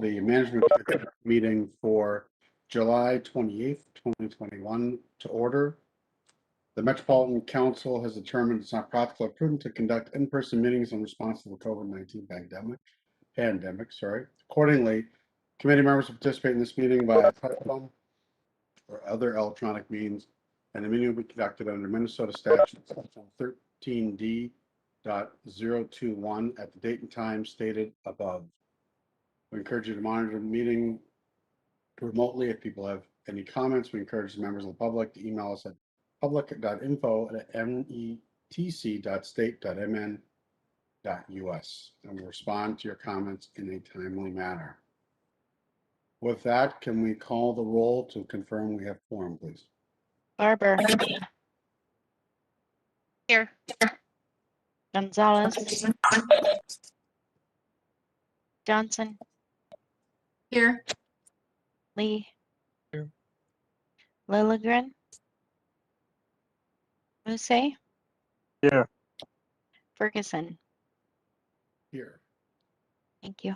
the management meeting for July 28th, 2021 to order. The Metropolitan Council has determined it's not practical or prudent to conduct in-person meetings in response to the COVID-19 pandemic. Accordingly, committee members will participate in this meeting via telephone or other electronic means, and the meeting will be conducted under Minnesota statute section 13D.021 at the date and time stated above. We encourage you to monitor the meeting remotely. If people have any comments, we encourage the members of the public to email us at public.info@net.state.mn.us, and we'll respond to your comments in a timely manner. With that, can we call the roll to confirm we have quorum, please? Barber. Here. Gonzalez. Johnson. Here. Lee. Here. Lilligren. Muse. Here. Ferguson. Here. Thank you.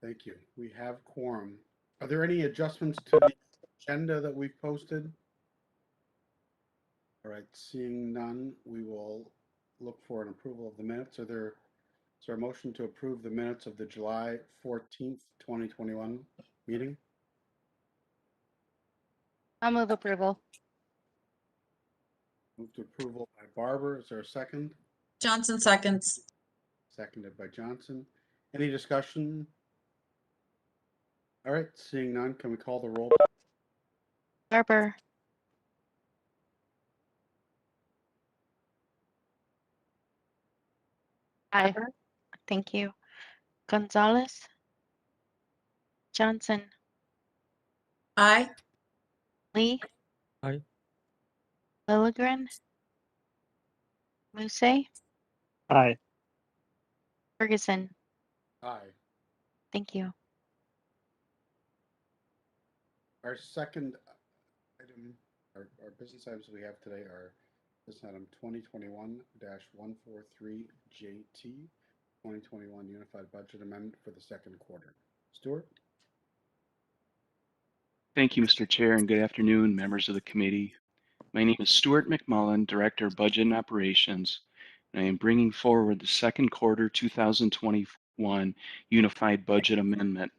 Thank you. We have quorum. Are there any adjustments to the agenda that we've posted? All right, seeing none, we will look for an approval of the minutes. Is there a motion to approve the minutes of the July 14th, 2021 meeting? I'll move approval. Move to approval by Barber. Is there a second? Johnson seconds. Seconded by Johnson. Any discussion? All right, seeing none, can we call the roll? Barber. Aye. Thank you. Gonzalez. Johnson. Aye. Lee. Aye. Lilligren. Muse. Aye. Ferguson. Aye. Thank you. Our second item, our business items we have today are business item 2021-143JT, 2021 Unified Budget Amendment for the second quarter. Stewart? Thank you, Mr. Chair, and good afternoon, members of the committee. My name is Stewart McMullan, Director of Budget and Operations, and I am bringing forward the second quarter 2021 Unified Budget Amendment.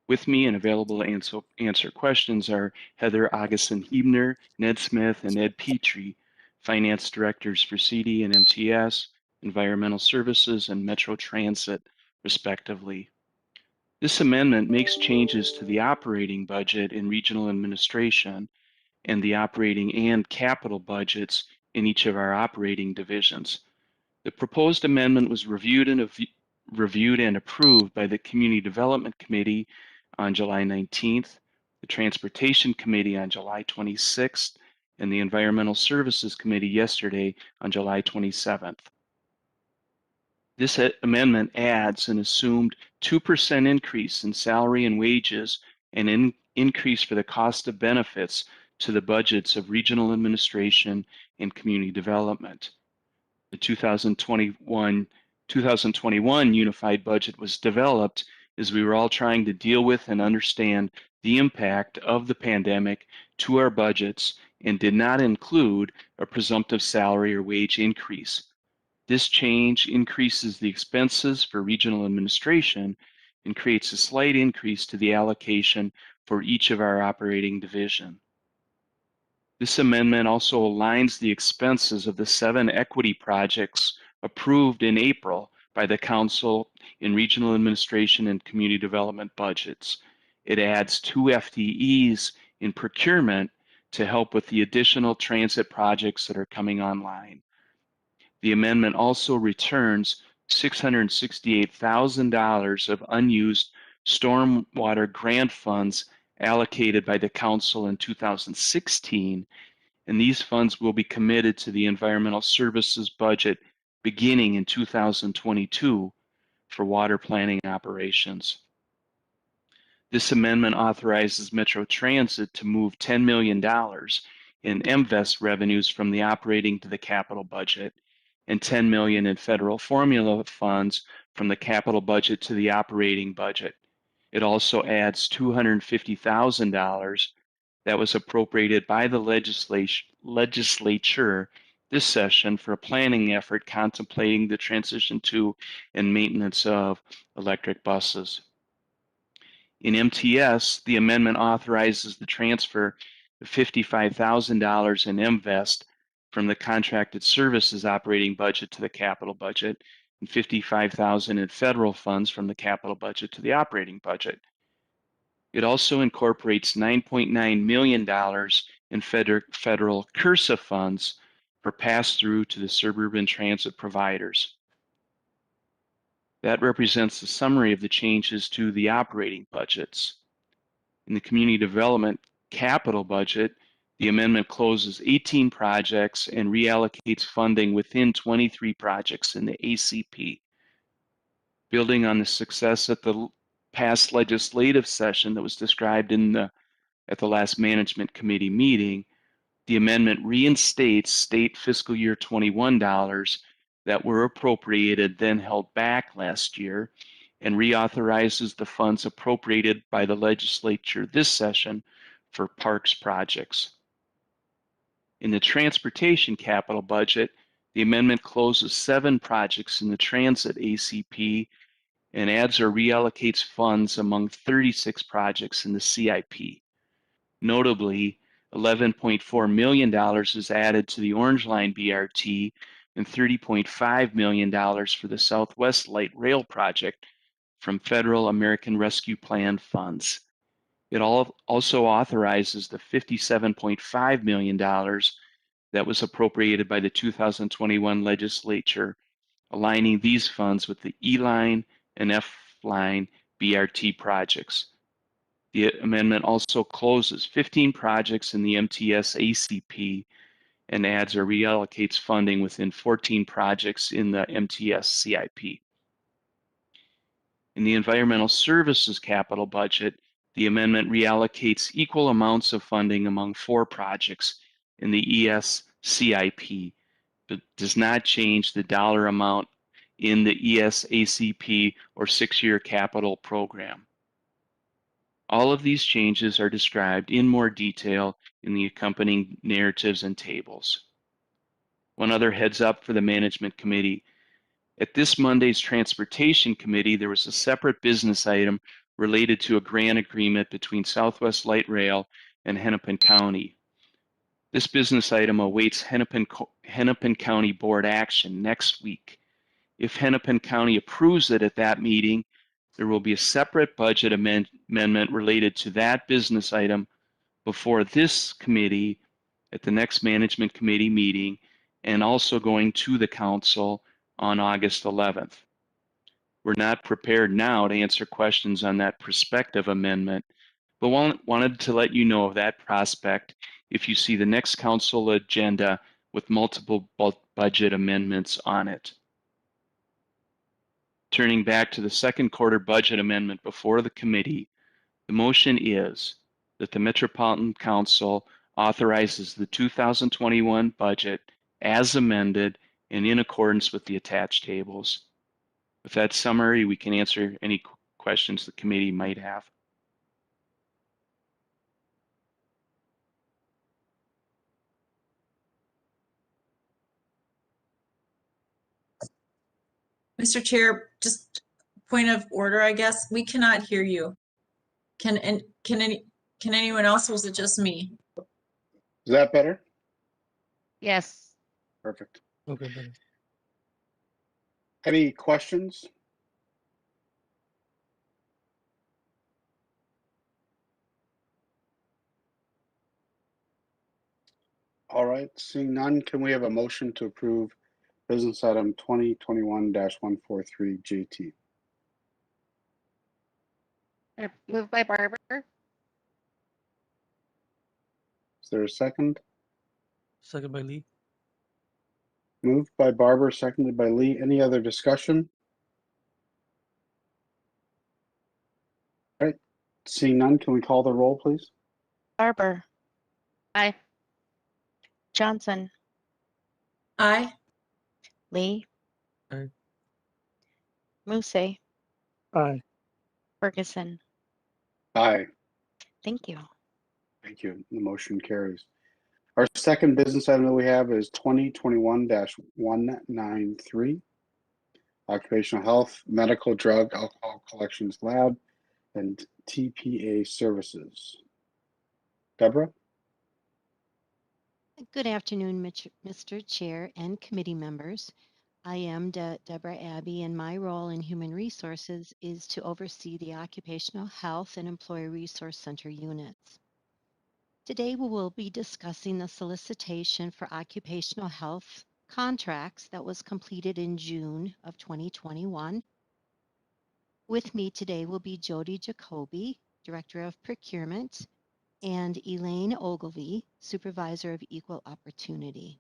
With me and available to answer questions are Heather Augustin-Hebner, Ned Smith, and Ed Petrie, Finance Directors for CD and MTS, Environmental Services, and Metro Transit, respectively. This amendment makes changes to the operating budget in regional administration and the operating and capital budgets in each of our operating divisions. The proposed amendment was reviewed and approved by the Community Development Committee on July 19th, the Transportation Committee on July 26th, and the Environmental Services Committee yesterday on July 27th. This amendment adds an assumed 2% increase in salary and wages and an increase for the cost of benefits to the budgets of regional administration and community development. The 2021 Unified Budget was developed as we were all trying to deal with and understand the impact of the pandemic to our budgets and did not include a presumptive salary or wage increase. This change increases the expenses for regional administration and creates a slight increase to the allocation for each of our operating division. This amendment also aligns the expenses of the 7 equity projects approved in April by the Council in Regional Administration and Community Development budgets. It adds 2 FTEs in procurement to help with the additional transit projects that are coming online. The amendment also returns $668,000 of unused stormwater grant funds allocated by the Council in 2016, and these funds will be committed to the Environmental Services budget beginning in 2022 for water planning operations. This amendment authorizes Metro Transit to move $10 million in MVEST revenues from the operating to the capital budget and $10 million in federal formula funds from the capital budget to the operating budget. It also adds $250,000 that was appropriated by the legislature this session for a planning effort contemplating the transition to and maintenance of electric buses. In MTS, the amendment authorizes the transfer of $55,000 in MVEST from the contracted services operating budget to the capital budget and $55,000 in federal funds from the capital budget to the operating budget. It also incorporates $9.9 million in federal CURSA funds for pass-through to the suburban transit providers. That represents the summary of the changes to the operating budgets. In the community development capital budget, the amendment closes 18 projects and reallocates funding within 23 projects in the ACP. Building on the success at the past legislative session that was described at the last management committee meeting, the amendment reinstates state fiscal year 21 dollars that were appropriated then held back last year and reauthorizes the funds appropriated by the legislature this session for parks projects. In the transportation capital budget, the amendment closes 7 projects in the transit ACP and adds or reallocates funds among 36 projects in the CIP. Notably, $11.4 million is added to the Orange Line BRT and $30.5 million for the Southwest Light Rail project from Federal American Rescue Plan funds. It also authorizes the $57.5 million that was appropriated by the 2021 legislature, aligning these funds with the E-Line and F-Line BRT projects. The amendment also closes 15 projects in the MTS ACP and adds or reallocates funding within 14 projects in the MTS CIP. In the environmental services capital budget, the amendment reallocates equal amounts of funding among 4 projects in the ES CIP, but does not change the dollar amount in the ES ACP or 6-year capital program. All of these changes are described in more detail in the accompanying narratives and tables. One other heads up for the management committee. At this Monday's transportation committee, there was a separate business item related to a grant agreement between Southwest Light Rail and Hennepin County. This business item awaits Hennepin County board action next week. If Hennepin County approves it at that meeting, there will be a separate budget amendment related to that business item before this committee at the next management committee meeting and also going to the council on August 11th. We're not prepared now to answer questions on that prospective amendment, but wanted to let you know of that prospect if you see the next council agenda with multiple budget amendments on it. Turning back to the second quarter budget amendment before the committee, the motion is that the Metropolitan Council authorizes the 2021 budget as amended and in accordance with the attached tables. With that summary, we can answer any questions the committee might have. Mr. Chair, just point of order, I guess. We cannot hear you. Can anyone else, or was it just me? Is that better? Yes. Perfect. Okay, better. Any questions? All right, seeing none, can we have a motion to approve business item 2021-143 JT? Moved by Barber. Is there a second? Second by Lee. Moved by Barber, seconded by Lee. Any other discussion? All right, seeing none, can we call the roll, please? Barber. Aye. Johnson. Aye. Lee. Aye. Musse. Aye. Ferguson. Aye. Thank you. Thank you. The motion carries. Our second business item that we have is 2021-193, Occupational Health, Medical, Drug, Alcohol Collections Lab, and TPA Services. Deborah? Good afternoon, Mr. Chair and committee members. I am Deborah Aebi, and my role in Human Resources is to oversee the Occupational Health and Employee Resource Center units. Today, we will be discussing the solicitation for occupational health contracts that was completed in June of 2021. With me today will be Jody Jacoby, Director of Procurement, and Elaine Ogilvie, Supervisor of Equal Opportunity.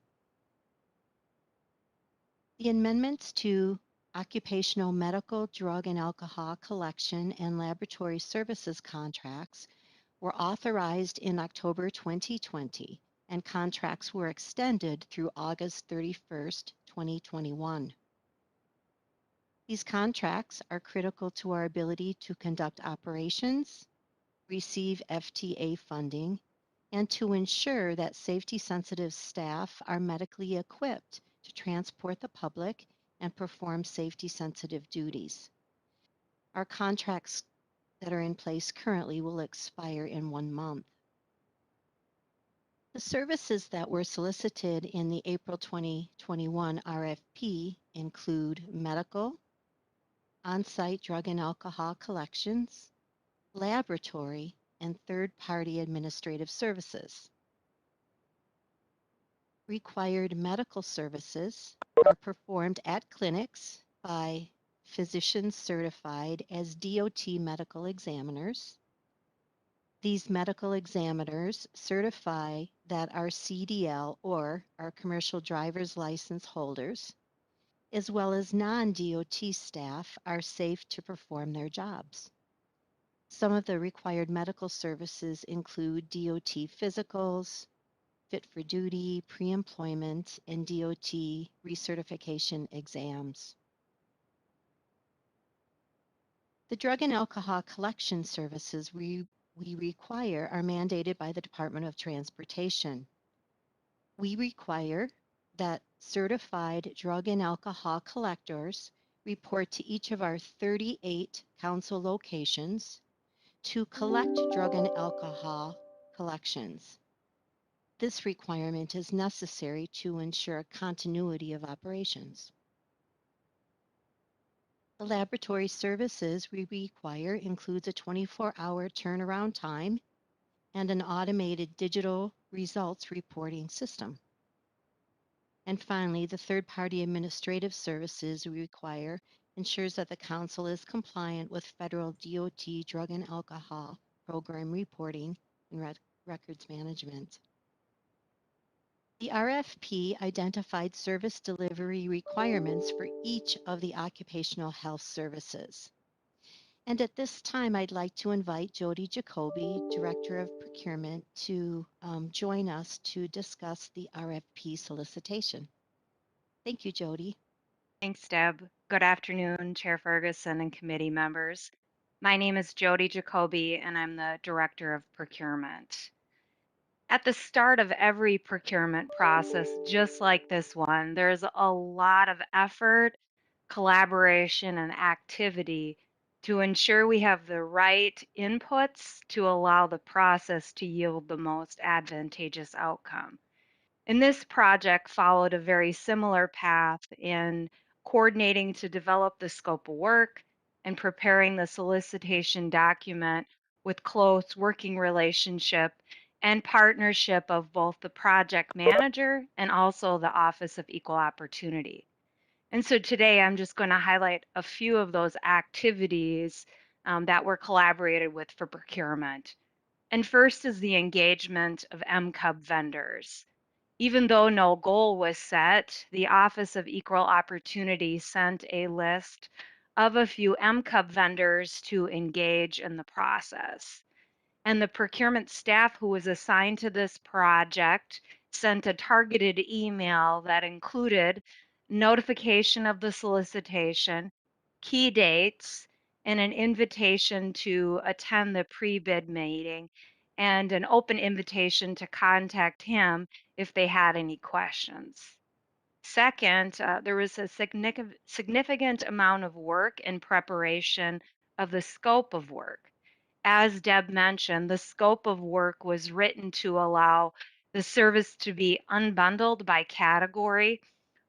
The amendments to occupational medical, drug, and alcohol collection and laboratory services contracts were authorized in October 2020, and contracts were extended through August 31st, 2021. These contracts are critical to our ability to conduct operations, receive FTA funding, and to ensure that safety-sensitive staff are medically equipped to transport the public and perform safety-sensitive duties. Our contracts that are in place currently will expire in 1 month. The services that were solicited in the April 2021 RFP include medical, on-site drug and alcohol collections, laboratory, and third-party administrative services. Required medical services are performed at clinics by physicians certified as DOT medical examiners. These medical examiners certify that our CDL or our commercial driver's license holders, as well as non-DOT staff, are safe to perform their jobs. Some of the required medical services include DOT physicals, fit for duty, pre-employment, and DOT recertification exams. The drug and alcohol collection services we require are mandated by the Department of Transportation. We require that certified drug and alcohol collectors report to each of our 38 council locations to collect drug and alcohol collections. This requirement is necessary to ensure continuity of operations. The laboratory services we require includes a 24-hour turnaround time and an automated digital results reporting system. And finally, the third-party administrative services we require ensures that the council is compliant with federal DOT drug and alcohol program reporting and records management. The RFP identified service delivery requirements for each of the occupational health services. And at this time, I'd like to invite Jody Jacoby, Director of Procurement, to join us to discuss the RFP solicitation. Thank you, Jody. Thanks, Deb. Good afternoon, Chair Ferguson and committee members. My name is Jody Jacoby, and I'm the Director of Procurement. At the start of every procurement process, just like this one, there's a lot of effort, collaboration, and activity to ensure we have the right inputs to allow the process to yield the most advantageous outcome. And this project followed a very similar path in coordinating to develop the scope of work and preparing the solicitation document with close working relationship and partnership of both the project manager and also the Office of Equal Opportunity. And so today I'm just going to highlight a few of those activities that were collaborated with for procurement. And first is the engagement of M-Cub vendors. Even though no goal was set, the Office of Equal Opportunity sent a list of a few M-Cub vendors to engage in the process. And the procurement staff who was assigned to this project sent a targeted email that included notification of the solicitation, key dates, and an invitation to attend the pre-bid meeting and an open invitation to contact him if they had any questions. Second, there was a significant amount of work in preparation of the scope of work. As Deb mentioned, the scope of work was written to allow the service to be unbundled by category,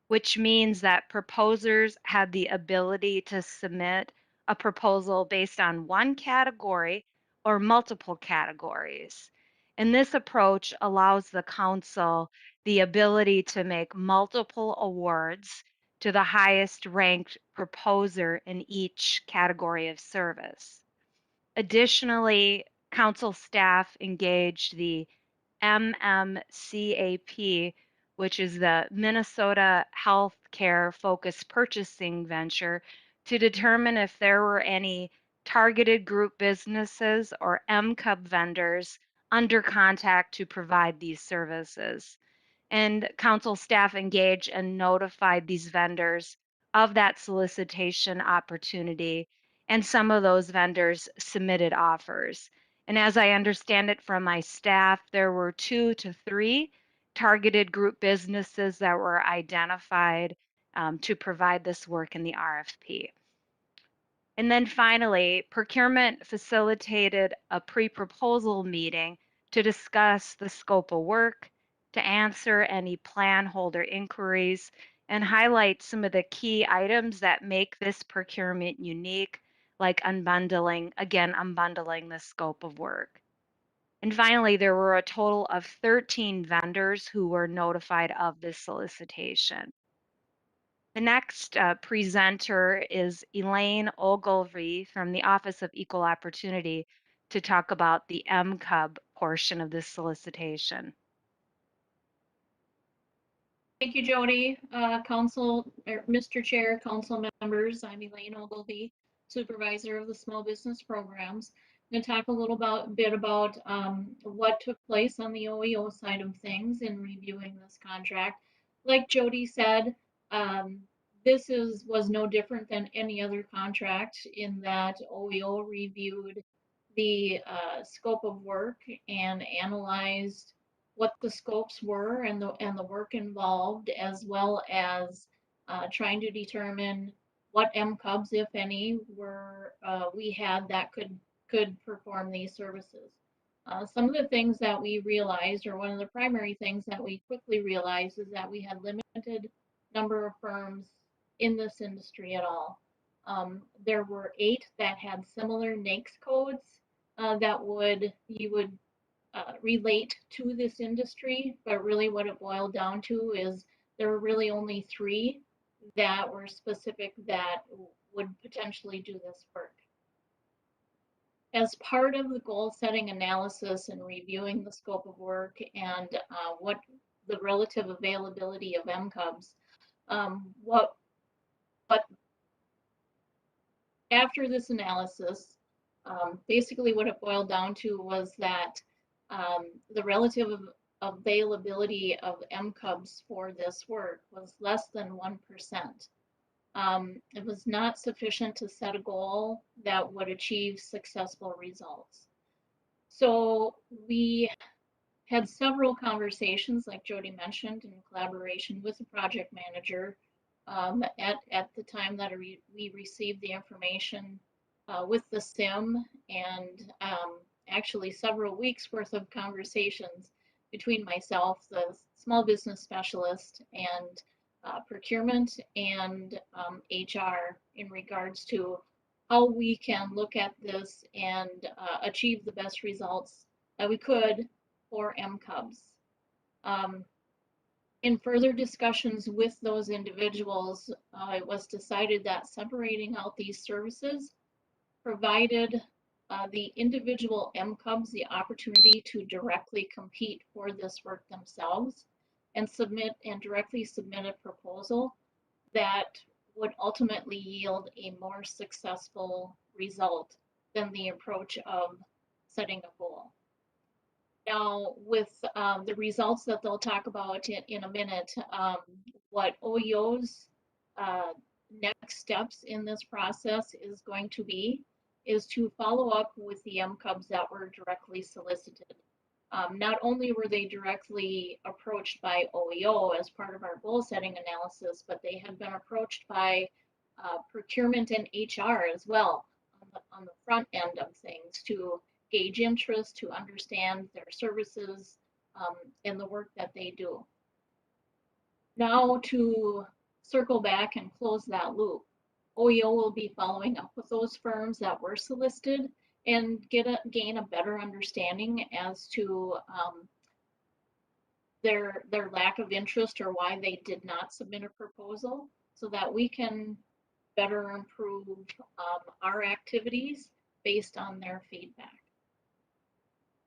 which means that proposers had the ability to submit a proposal based on one category or multiple categories. And this approach allows the council the ability to make multiple awards to the highest ranked proposer in each category of service. Additionally, council staff engaged the MMCAP, which is the Minnesota Healthcare Focused Purchasing Venture, to determine if there were any targeted group businesses or M-Cub vendors under contract to provide these services. And council staff engaged and notified these vendors of that solicitation opportunity, and some of those vendors submitted offers. And as I understand it from my staff, there were 2 to 3 targeted group businesses that were identified to provide this work in the RFP. And then finally, procurement facilitated a pre-proposal meeting to discuss the scope of work, to answer any plan holder inquiries, and highlight some of the key items that make this procurement unique, like unbundling the scope of work. And finally, there were a total of 13 vendors who were notified of this solicitation. The next presenter is Elaine Ogilvie from the Office of Equal Opportunity to talk about the M-Cub portion of this solicitation. Thank you, Jody. Mr. Chair, council members, I'm Elaine Ogilvie, Supervisor of the Small Business Programs. I'm going to talk a little bit about what took place on the OEO side of things in reviewing this contract. Like Jody said, this was no different than any other contract in that OEO reviewed the scope of work and analyzed what the scopes were and the work involved, as well as trying to determine what M-Cubs, if any, were we had that could perform these services. Some of the things that we realized, or one of the primary things that we quickly realized, is that we had limited number of firms in this industry at all. There were 8 that had similar NAICS codes that you would relate to this industry, but really what it boiled down to is there were really only 3 that were specific that would potentially do this work. As part of the goal setting analysis and reviewing the scope of work and what the relative availability of M-Cubs, what after this analysis, basically what it boiled down to was that the relative availability of M-Cubs for this work was less than 1%. It was not sufficient to set a goal that would achieve successful results. So we had several conversations, like Jody mentioned, in collaboration with the project manager at the time that we received the information with the SIM, and actually several weeks worth of conversations between myself, the small business specialist, and procurement and HR in regards to how we can look at this and achieve the best results that we could for M-Cubs. In further discussions with those individuals, it was decided that separating out these services provided the individual M-Cubs the opportunity to directly compete for this work themselves and directly submit a proposal that would ultimately yield a more successful result than the approach of setting a goal. Now, with the results that they'll talk about in a minute, what OEO's next steps in this process is going to be is to follow up with the M-Cubs that were directly solicited. Not only were they directly approached by OEO as part of our goal setting analysis, but they had been approached by procurement and HR as well on the front end of things to gauge interest, to understand their services and the work that they do. Now to circle back and close that loop, OEO will be following up with those firms that were solicited and gain a better understanding as to their lack of interest or why they did not submit a proposal, so that we can better improve our activities based on their feedback.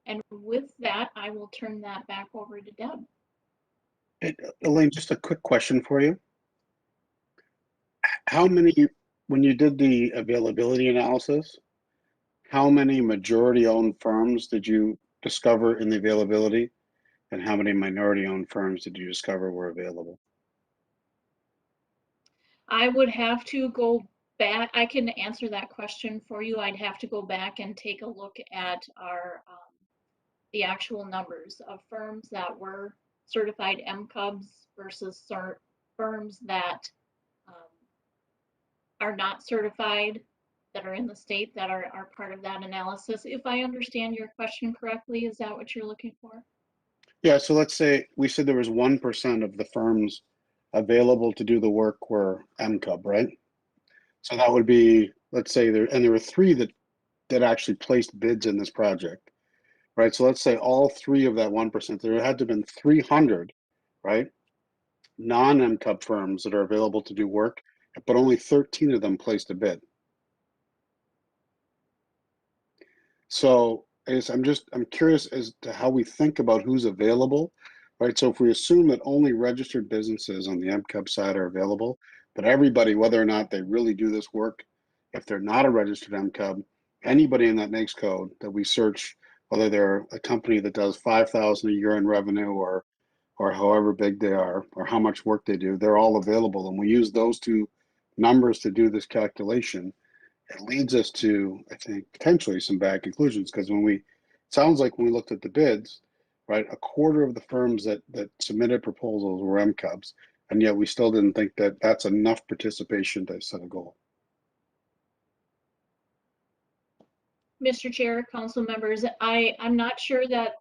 And with that, I will turn that back over to Deb. Elaine, just a quick question for you. How many, when you did the availability analysis, how many majority-owned firms did you discover in the availability? And how many minority-owned firms did you discover were available? I would have to go back. I can answer that question for you. I'd have to go back and take a look at our the actual numbers of firms that were certified M-Cubs versus firms that are not certified, that are in the state, that are part of that analysis. If I understand your question correctly, is that what you're looking for? Yeah, so let's say we said there was 1% of the firms available to do the work were M-Cub, right? So that would be, let's say there were 3 that actually placed bids in this project, right? So let's say all 3 of that 1%, there had to have been 300, right? Non-M-Cub firms that are available to do work, but only 13 of them placed a bid. So I'm curious as to how we think about who's available, right? So if we assume that only registered businesses on the M-Cub side are available, but everybody, whether or not they really do this work, if they're not a registered M-Cub, anybody in that NAICS code that we search, whether they're a company that does 5,000 a year in revenue or however big they are, or how much work they do, they're all available. And we use those 2 numbers to do this calculation. It leads us to, I think, potentially some bad conclusions, because sounds like when we looked at the bids, right, a quarter of the firms that submitted proposals were M-Cubs, and yet we still didn't think that that's enough participation to set a goal. Mr. Chair, council members, I'm not sure that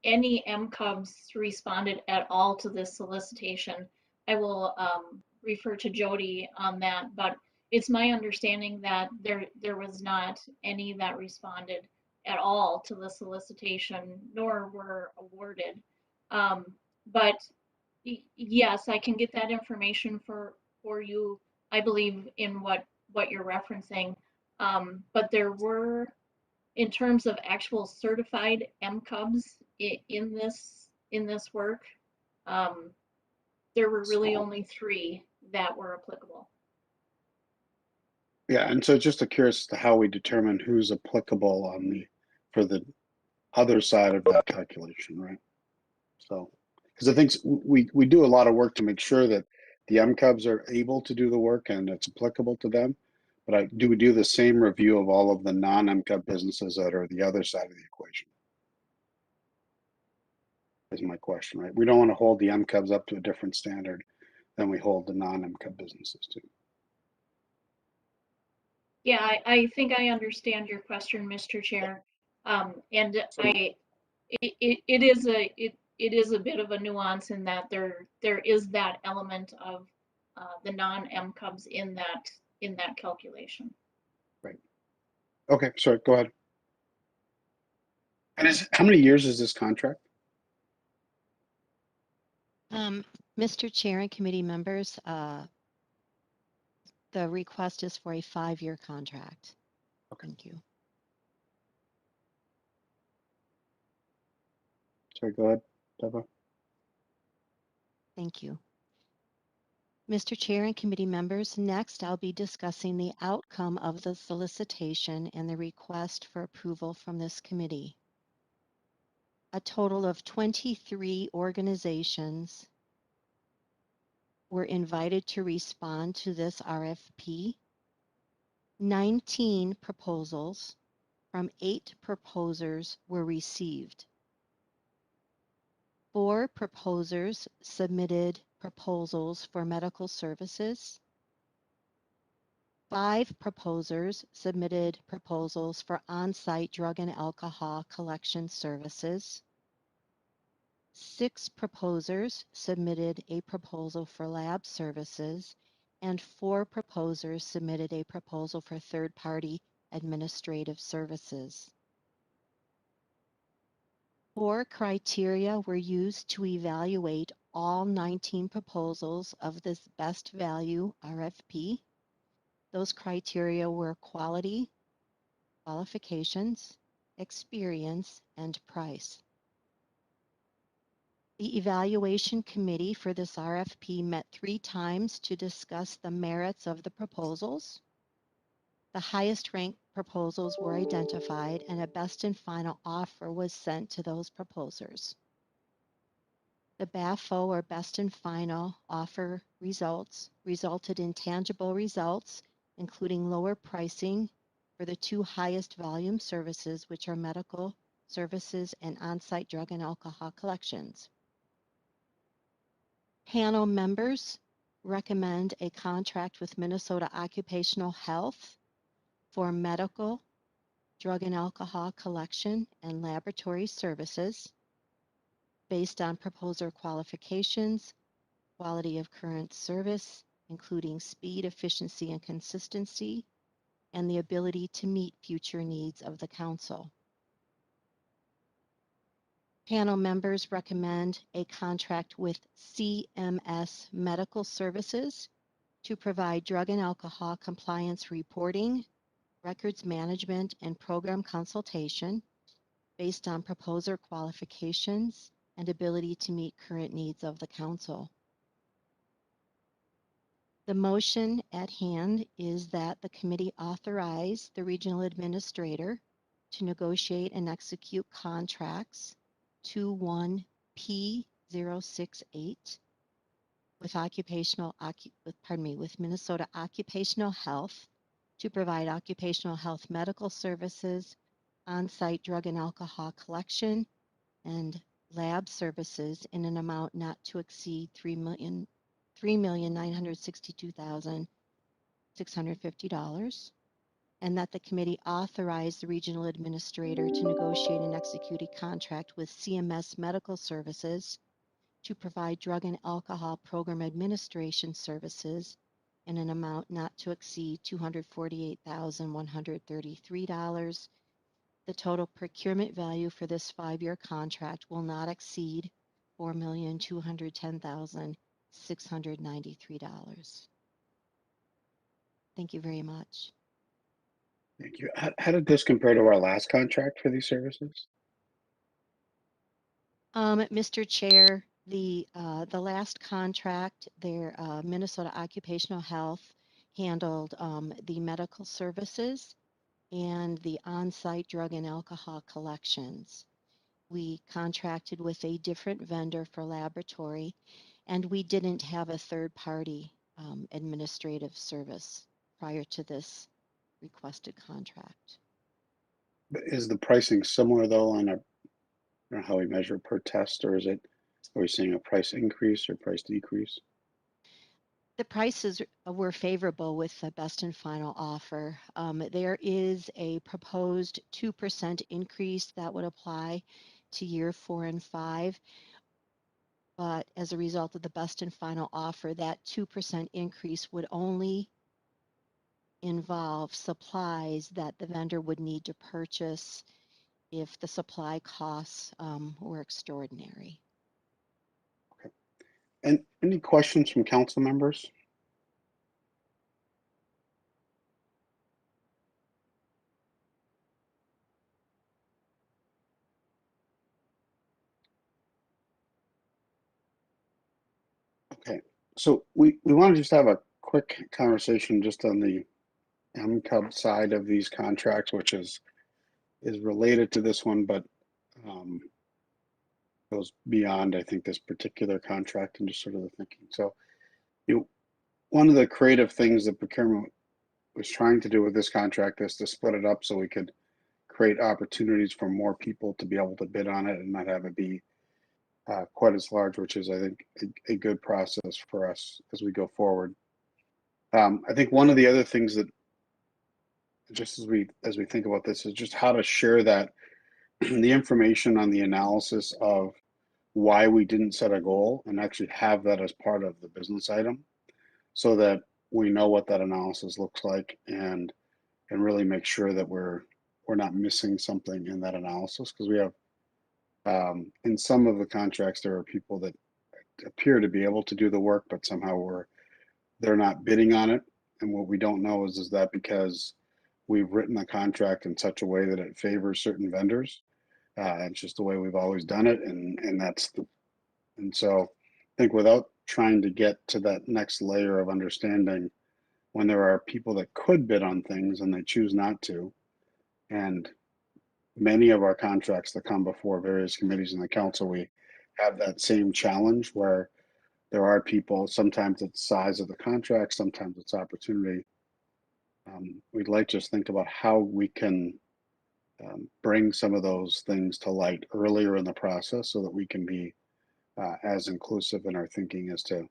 any M-Cubs responded at all to this solicitation. I will refer to Jody on that, but it's my understanding that there was not any that responded at all to the solicitation, nor were awarded. But yes, I can get that information for you, I believe, in what you're referencing. But there were, in terms of actual certified M-Cubs in this work, there were really only 3 that were applicable. Yeah, and so just curious to how we determine who's applicable for the other side of that calculation, right? So, because I think we do a lot of work to make sure that the M-Cubs are able to do the work and it's applicable to them. But do we do the same review of all of the non-M-Cub businesses that are the other side of the equation? Is my question, right? We don't want to hold the M-Cubs up to a different standard than we hold the non-M-Cub businesses to. Yeah, I think I understand your question, Mr. Chair. And it is a bit of a nuance in that there is that element of the non-M-Cubs in that calculation. Right. Okay, sorry, go ahead. And how many years is this contract? Mr. Chair and committee members, the request is for a 5-year contract. Okay. Thank you. Sorry, go ahead, Deborah. Thank you. Mr. Chair and committee members, next I'll be discussing the outcome of the solicitation and the request for approval from this committee. A total of 23 organizations were invited to respond to this RFP. 19 proposals from 8 proposers were received. 4 proposers submitted proposals for medical services. 5 proposers submitted proposals for on-site drug and alcohol collection services. 6 proposers submitted a proposal for lab services, and 4 proposers submitted a proposal for third-party administrative services. 4 criteria were used to evaluate all 19 proposals of this best value RFP. Those criteria were quality, qualifications, experience, and price. The evaluation committee for this RFP met 3 times to discuss the merits of the proposals. The highest ranked proposals were identified and a best and final offer was sent to those proposers. The BAFO, or best and final offer results, resulted in tangible results, including lower pricing for the 2 highest volume services, which are medical services and on-site drug and alcohol collections. Panel members recommend a contract with Minnesota Occupational Health for medical, drug and alcohol collection and laboratory services based on proposer qualifications, quality of current service, including speed, efficiency, and consistency, and the ability to meet future needs of the council. Panel members recommend a contract with CMS Medical Services to provide drug and alcohol compliance reporting, records management, and program consultation based on proposer qualifications and ability to meet current needs of the council. The motion at hand is that the committee authorize the regional administrator to negotiate and execute contracts 21P068 with with Minnesota Occupational Health to provide occupational health medical services, on-site drug and alcohol collection, and lab services in an amount not to exceed $3,962,650, and that the committee authorize the regional administrator to negotiate and execute a contract with CMS Medical Services to provide drug and alcohol program administration services in an amount not to exceed $248,133. The total procurement value for this 5-year contract will not exceed $4,210,693. Thank you very much. Thank you. How did this compare to our last contract for these services? Mr. Chair, the last contract, their Minnesota Occupational Health handled the medical services and the on-site drug and alcohol collections. We contracted with a different vendor for laboratory, and we didn't have a third-party administrative service prior to this requested contract. Is the pricing similar though on a, I don't know how we measure per test, or are we seeing a price increase or price decrease? The prices were favorable with the best and final offer. There is a proposed 2% increase that would apply to year 4 and 5. But as a result of the best and final offer, that 2% increase would only involve supplies that the vendor would need to purchase if the supply costs were extraordinary. Okay. And any questions from council members? Okay, so we want to just have a quick conversation just on the M-Cub side of these contracts, which is related to this one, but goes beyond, I think, this particular contract and just sort of the thinking. So, one of the creative things that procurement was trying to do with this contract is to split it up so we could create opportunities for more people to be able to bid on it and not have it be quite as large, which is, I think, a good process for us as we go forward. I think one of the other things that, just as we think about this, is just how to share that the information on the analysis of why we didn't set a goal and actually have that as part of the business item, so that we know what that analysis looks like and really make sure that we're not missing something in that analysis, because we have in some of the contracts there are people that appear to be able to do the work, but somehow they're not bidding on it. And what we don't know is that because we've written the contract in such a way that it favors certain vendors. It's just the way we've always done it, and so I think without trying to get to that next layer of understanding, when there are people that could bid on things and they choose not to, and many of our contracts that come before various committees in the council, we have that same challenge where there are people, sometimes it's size of the contract, sometimes it's opportunity. We'd like to just think about how we can bring some of those things to light earlier in the process so that we can be as inclusive in our thinking as to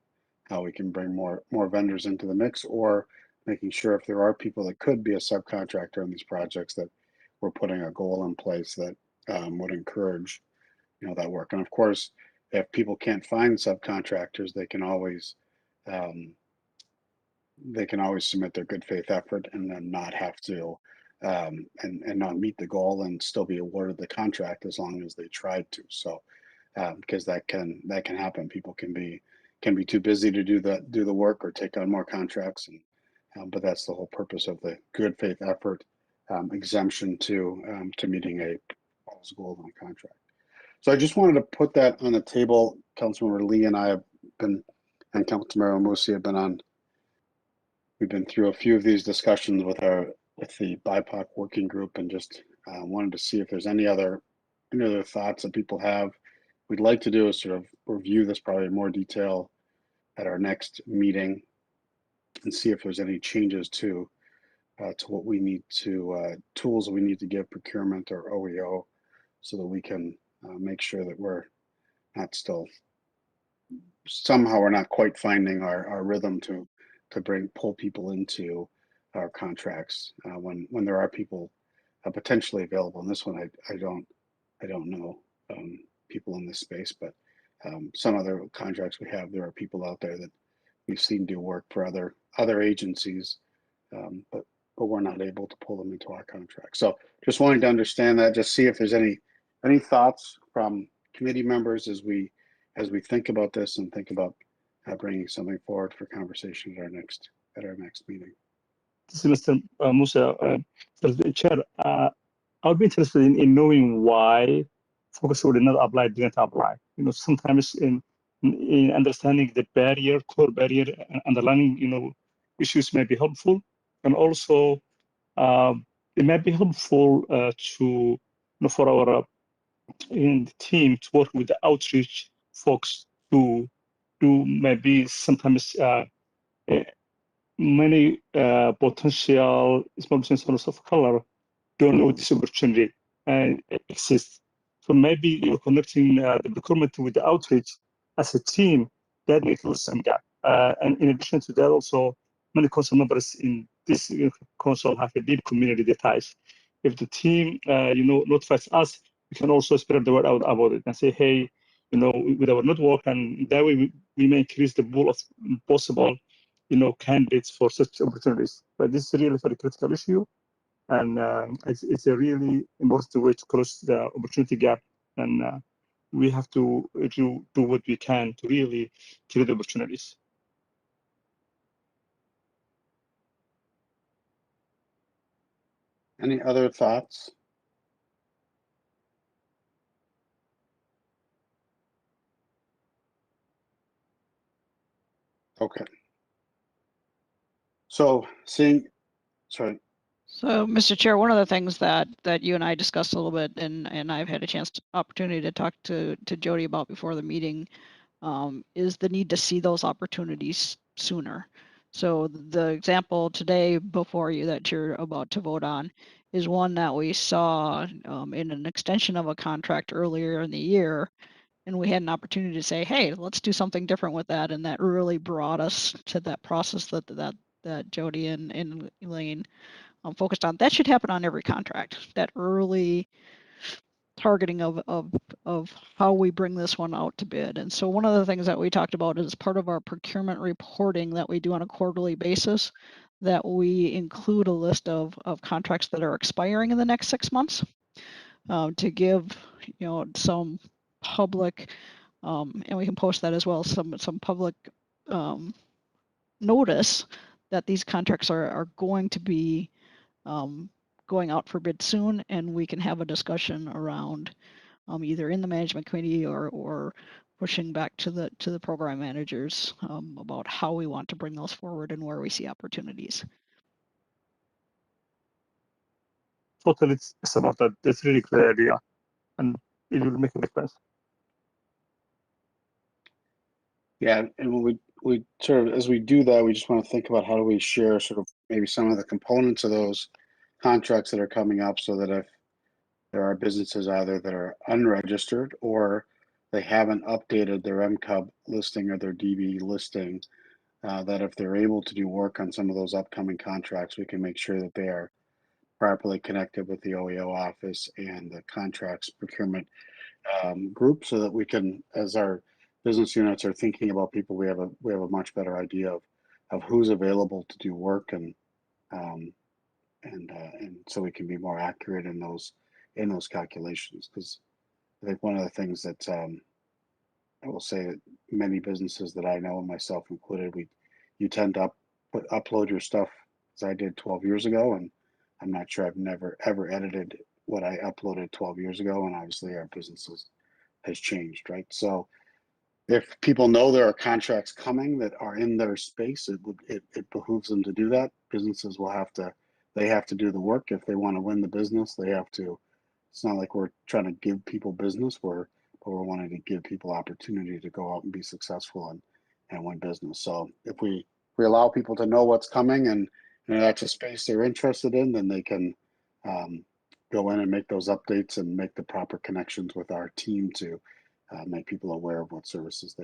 how we can bring more vendors into the mix, or making sure if there are people that could be a subcontractor in these projects, that we're putting a goal in place that would encourage, that work. And of course, if people can't find subcontractors, they can always submit their good faith effort and then not have to and not meet the goal and still be awarded the contract as long as they tried to. So because that can happen. People can be too busy to do the work or take on more contracts, and but that's the whole purpose of the good faith effort exemption to meeting a proposed goal on a contract. So I just wanted to put that on the table. Councilmember Lee and I have been, and Councilmember Marcy have been on. We've been through a few of these discussions with the BIPOC working group, and just wanted to see if there's any other thoughts that people have. We'd like to do is sort of review this probably in more detail at our next meeting and see if there's any changes to what we need to, tools that we need to give procurement or OEO, so that we can make sure that we're not somehow we're not quite finding our rhythm to pull people into our contracts when there are people potentially available. In this one, I don't know people in this space, but some other contracts we have, there are people out there that we've seen do work for other agencies, but we're not able to pull them into our contract. So just wanting to understand that, just see if there's any thoughts from committee members as we think about this and think about bringing something forward for conversation at our next meeting. This is Mr. Musa, the chair. I would be interested in knowing why focus would not apply, didn't apply. Sometimes in understanding the core barrier, and underlying, issues may be helpful, and also it may be helpful to, for our in the team to work with the outreach folks to do maybe sometimes many potential small business owners of color don't know this opportunity exists. So maybe connecting the procurement with the outreach as a team, that may close some gap. And in addition to that, also many council members in this council have a deep community ties. If the team, notifies us, we can also spread the word out about it and say, hey, with our network, and that way we may increase the pool of possible, candidates for such opportunities. But this is really a very critical issue. And it's a really important way to close the opportunity gap. And we have to do what we can to really create opportunities. Any other thoughts? Okay. So sorry. So, Mr. Chair, one of the things that you and I discussed a little bit, and I've had a opportunity to talk to Jody about before the meeting, is the need to see those opportunities sooner. So the example today before you that you're about to vote on is one that we saw in an extension of a contract earlier in the year. And we had an opportunity to say, hey, let's do something different with that. And that really brought us to that process that Jody and Elaine focused on. That should happen on every contract, that early targeting of how we bring this one out to bid. And so one of the things that we talked about is part of our procurement reporting that we do on a quarterly basis, that we include a list of contracts that are expiring in the next 6 months to give, some public, and we can post that as well, some public notice that these contracts are going to be going out for bid soon, and we can have a discussion around either in the management committee or pushing back to the program managers about how we want to bring those forward and where we see opportunities. Totally, it's about that. That's really clear idea, and it will make a difference. Yeah, and when we sort of, as we do that, we just want to think about how do we share sort of maybe some of the components of those contracts that are coming up, so that if there are businesses either that are unregistered or they haven't updated their M-Cub listing or their DB listing, that if they're able to do work on some of those upcoming contracts, we can make sure that they are properly connected with the OEO office and the contracts procurement group, so that we can, as our business units are thinking about people, we have a much better idea of who's available to do work, and so we can be more accurate in those calculations. Because I think one of the things that I will say that many businesses that I know, and myself included, you tend to upload your stuff, as I did 12 years ago, and I'm not sure I've never ever edited what I uploaded 12 years ago, and obviously our businesses has changed, right? So if people know there are contracts coming that are in their space, it behooves them to do that. Businesses will have to do the work. If they want to win the business, they have to. It's not like we're trying to give people business, but we're wanting to give people opportunity to go out and be successful and win business. So if we allow people to know what's coming, and that's a space they're interested in, then they can go in and make those updates and make the proper connections with our team to make people aware of what services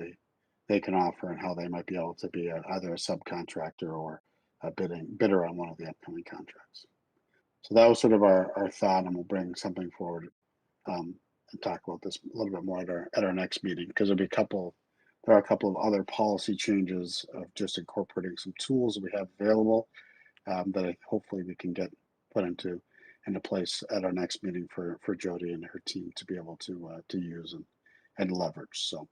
they can offer and how they might be able to be either a subcontractor or a bidder on one of the upcoming contracts. So that was sort of our thought, and we'll bring something forward and talk about this a little bit more at our next meeting, because there are a couple of other policy changes of just incorporating some tools that we have available that hopefully we can get put into place at our next meeting for Jody and her team to be able to use and leverage. So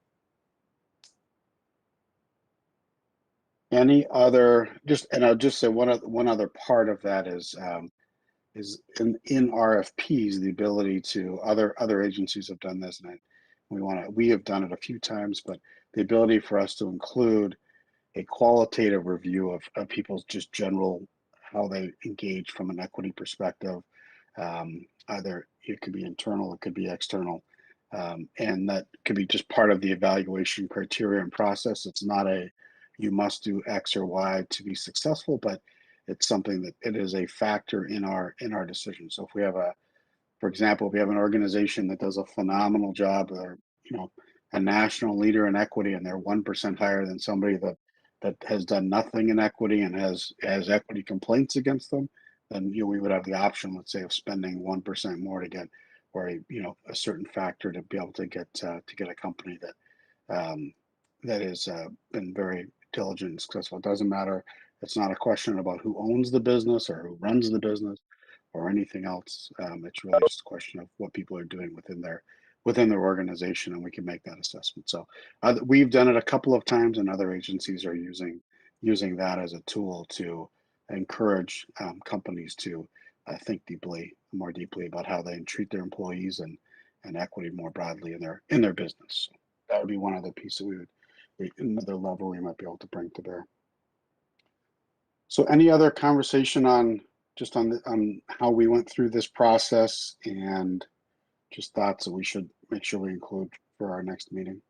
any other, and I'll just say one other part of that is in RFPs, the ability to, other agencies have done this, and we have done it a few times, but the ability for us to include a qualitative review of people's just general, how they engage from an equity perspective. Either it could be internal, it could be external, and that could be just part of the evaluation criteria and process. It's not you must do X or Y to be successful, but it's something that it is a factor in our decision. So if we have for example, if we have an organization that does a phenomenal job, or a national leader in equity, and they're 1% higher than somebody that has done nothing in equity and has equity complaints against them, then we would have the option, let's say, of spending 1% more to get, or a certain factor to be able to get a company that has been very diligent and successful. It doesn't matter. It's not a question about who owns the business or who runs the business or anything else. It's really just a question of what people are doing within their organization, and we can make that assessment. So we've done it a couple of times, and other agencies are using that as a tool to encourage companies to think more deeply about how they treat their employees and equity more broadly in their business. So that would be one other piece that another level we might be able to bring to bear. So any other conversation on how we went through this process, and just thoughts that we should make sure we include for our next meeting?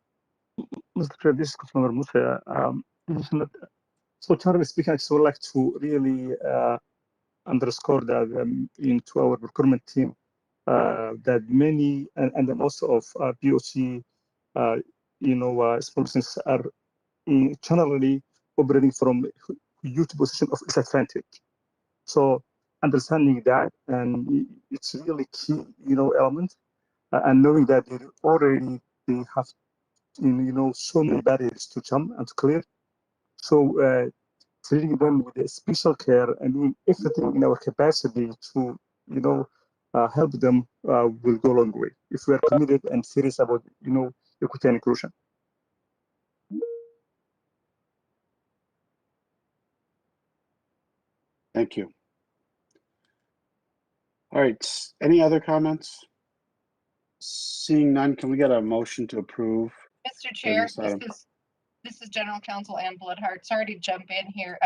Mr. Chair, this is Councilmember Musa. So generally speaking, I just would like to really underscore that into our procurement team that many and then also of POC, small businesses are generally operating from a huge position of disadvantage. So understanding that, and it's really key, element, and knowing that they have, so many barriers to jump and to clear. So treating them with a special care and doing everything in our capacity to, help them will go a long way if we are committed and serious about, equity and inclusion. Thank you. All right, any other comments? Seeing none, can we get a motion to approve? Mr. Chair, business item? this is General Counsel Ann Bloodhart. Sorry to jump in here.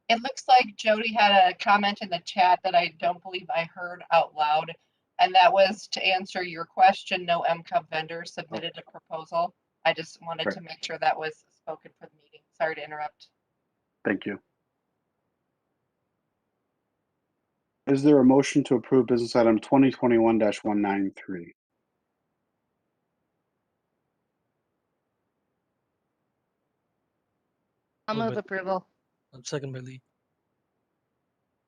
It looks like Jody had a comment in the chat that I don't believe I heard out loud, and that was to answer your question. No M-Cub vendor submitted a proposal. I just wanted to make sure that was spoken for the meeting. Sorry to interrupt. Thank you. Is there a motion to approve business item 2021-193? I'll Move move it. approval. Second by Lee.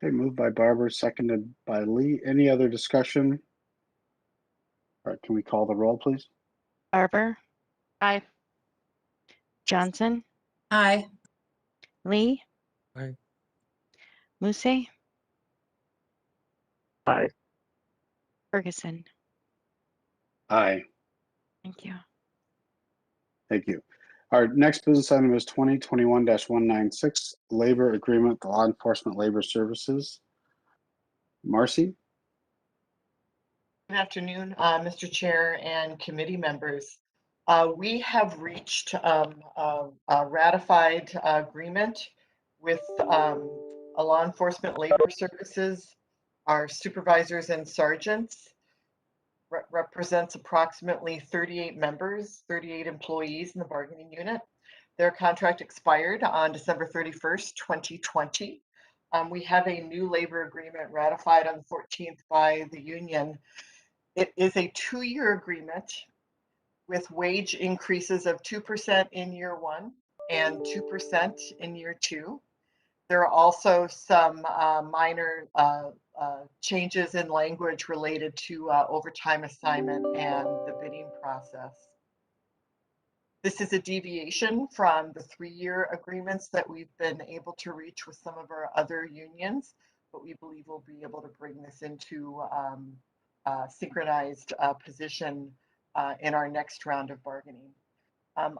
Okay, moved by Barber, seconded by Lee. Any other discussion? All right, can we call the roll, please? Barber. Aye. Johnson. Aye. Lee. Aye. Musse. Aye. Ferguson. Aye. Thank you. Thank you. Our next business item is 2021-196, labor agreement, law enforcement labor services. Marcy? Good afternoon, Mr. Chair and committee members. We have reached a ratified agreement with a law enforcement labor services. Our supervisors and sergeants represents approximately 38 members, 38 employees in the bargaining unit. Their contract expired on December 31st, 2020. We have a new labor agreement ratified on the 14th by the union. It is a 2-year agreement with wage increases of 2% in year 1 and 2% in year 2. There are also some minor changes in language related to overtime assignment and the bidding process. This is a deviation from the 3-year agreements that we've been able to reach with some of our other unions, but we believe we'll be able to bring this into synchronized position in our next round of bargaining.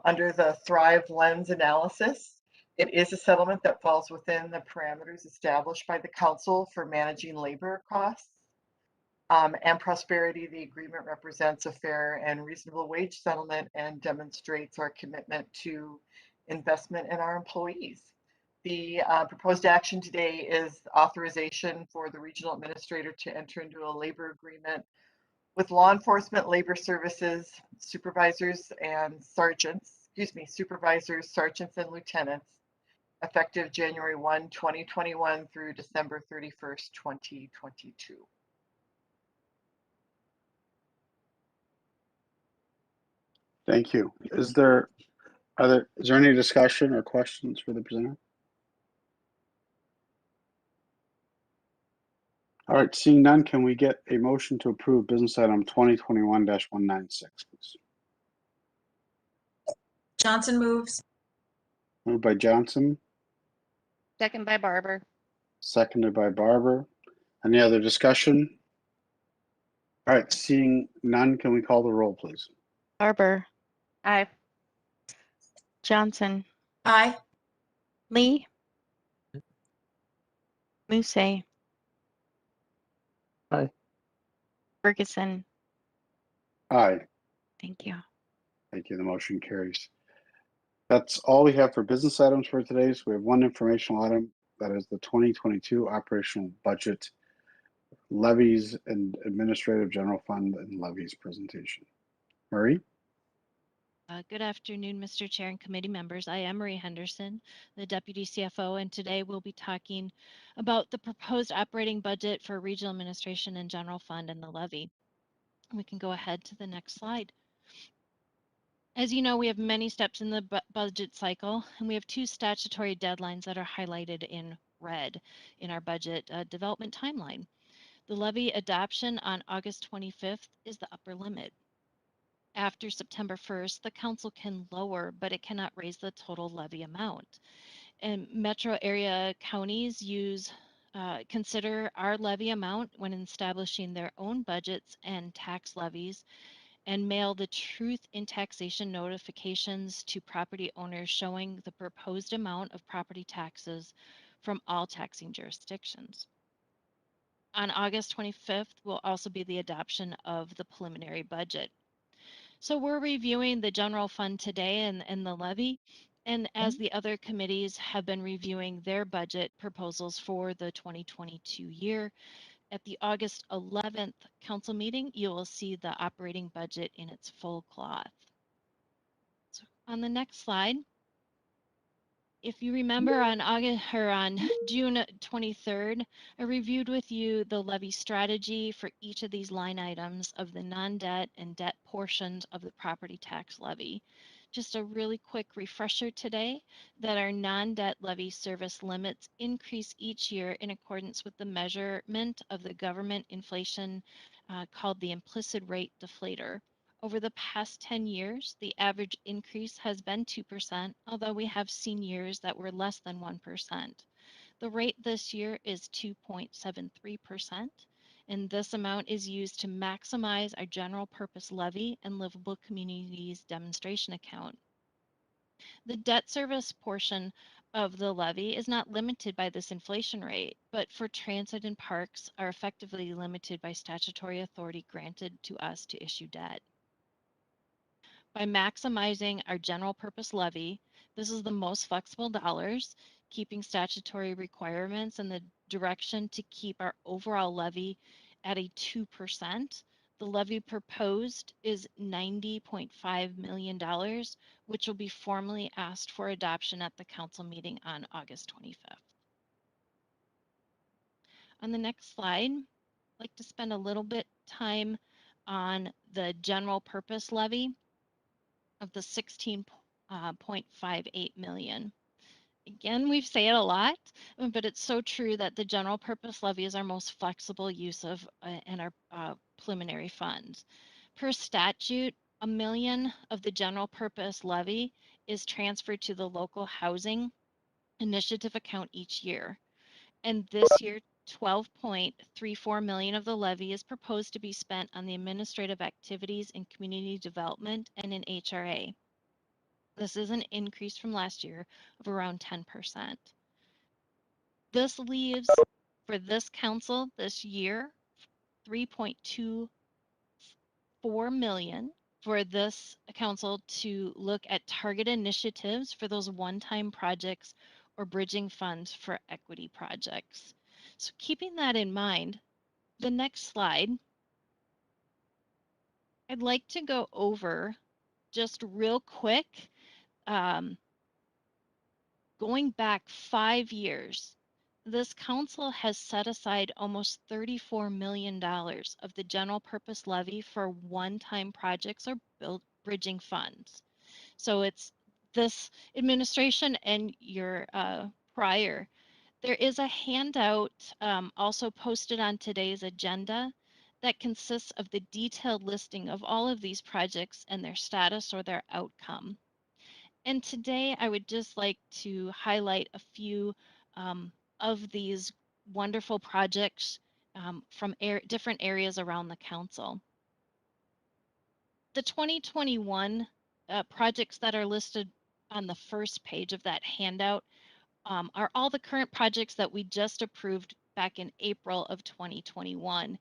Under the Thrive Lens analysis, it is a settlement that falls within the parameters established by the Council for managing labor costs and prosperity. The agreement represents a fair and reasonable wage settlement and demonstrates our commitment to investment in our employees. The proposed action today is authorization for the regional administrator to enter into a labor agreement with law enforcement labor services supervisors and sergeants, supervisors, sergeants, and lieutenants, effective January 1, 2021 through December 31st, 2022. Thank you. Is there any discussion or questions for the presenter? All right, seeing none, can we get a motion to approve business item 2021-196, please? Johnson moves. Moved by Johnson, Second by Barber. seconded by Barber. Any other discussion? All right, seeing none, can we call the roll, please? Barber. Aye. Johnson. Aye. Lee. Musse. Aye. Ferguson. Aye. Thank you. Thank you. The motion carries. That's all we have for business items for today. So we have one informational item, that is the 2022 operational budget, levies and administrative general fund and levies presentation. Marie? Good afternoon, Mr. Chair and committee members. I am Marie Henderson, the Deputy CFO, and today we'll be talking about the proposed operating budget for Regional Administration and General Fund and the levy. We can go ahead to the next slide. As you know, we have many steps in the budget cycle, and we have two statutory deadlines that are highlighted in red in our budget development timeline. The levy adoption on August 25th is the upper limit. After September 1st, the council can lower, but it cannot raise the total levy amount. And metro area counties consider our levy amount when establishing their own budgets and tax levies and mail the truth in taxation notifications to property owners showing the proposed amount of property taxes from all taxing jurisdictions. On August 25th will also be the adoption of the preliminary budget. So we're reviewing the general fund today and the levy, and as the other committees have been reviewing their budget proposals for the 2022 year, at the August 11th council meeting, you will see the operating budget in its full cloth. So on the next slide, if you remember on June 23rd, I reviewed with you the levy strategy for each of these line items of the non-debt and debt portions of the property tax levy. Just a really quick refresher today that our non-debt levy service limits increase each year in accordance with the measurement of the government inflation called the implicit rate deflator. Over the past 10 years, the average increase has been 2%, although we have seen years that were less than 1%. The rate this year is 2.73%, and this amount is used to maximize our general purpose levy and livable communities demonstration account. The debt service portion of the levy is not limited by this inflation rate, but for transit and parks are effectively limited by statutory authority granted to us to issue debt. By maximizing our general purpose levy, this is the most flexible dollars, keeping statutory requirements and the direction to keep our overall levy at a 2%. The levy proposed is $90.5 million, which will be formally asked for adoption at the council meeting on August 25th. On the next slide, I'd like to spend a little bit time on the general purpose levy of the 16.58 million. Again, we say it a lot, but it's so true that the general purpose levy is our most flexible use of and our preliminary funds. Per statute, $1 million of the general purpose levy is transferred to the local housing initiative account each year. And this year, 12.34 million of the levy is proposed to be spent on the administrative activities in community development and in HRA. This is an increase from last year of around 10%. This leaves for this council this year 3.24 million for this council to look at target initiatives for those one-time projects or bridging funds for equity projects. So keeping that in mind, the next slide, I'd like to go over just real quick, going back 5 years, this council has set aside almost $34 million of the general purpose levy for one-time projects or bridging funds. So it's this administration and your prior. There is a handout also posted on today's agenda that consists of the detailed listing of all of these projects and their status or their outcome. And today I would just like to highlight a few of these wonderful projects from different areas around the council. The 2021 projects that are listed on the first page of that handout are all the current projects that we just approved back in April of 2021.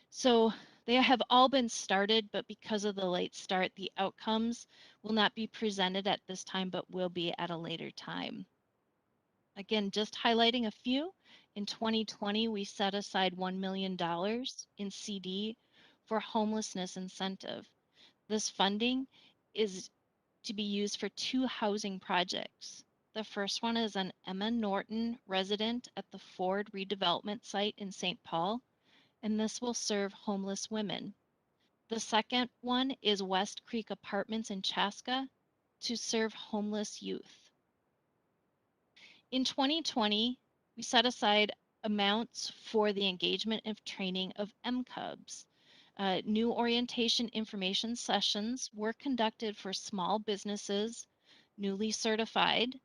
So they have all been started, but because of the late start, the outcomes will not be presented at this time, but will be at a later time. Again, just highlighting a few, in 2020, we set aside $1 million in CD for homelessness incentive. This funding is to be used for 2 housing projects. The first one is an Emma Norton resident at the Ford redevelopment site in St. Paul, and this will serve homeless women. The second one is West Creek Apartments in Chaska to serve homeless youth. In 2020, we set aside amounts for the engagement and training of M-Cubs. New orientation information sessions were conducted for small businesses newly certified.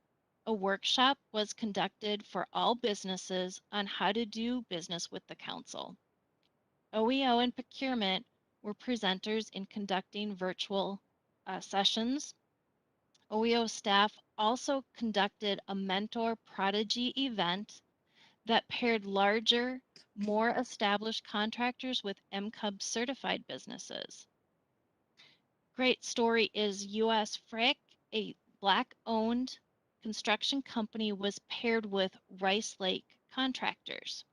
A workshop was conducted for all businesses on how to do business with the council. OEO and procurement were presenters in conducting virtual sessions. OEO staff also conducted a mentor prodigy event that paired larger, more established contractors with M-Cub certified businesses. Great story is US Frick, a Black-owned construction company, was paired with Rice Lake contractors.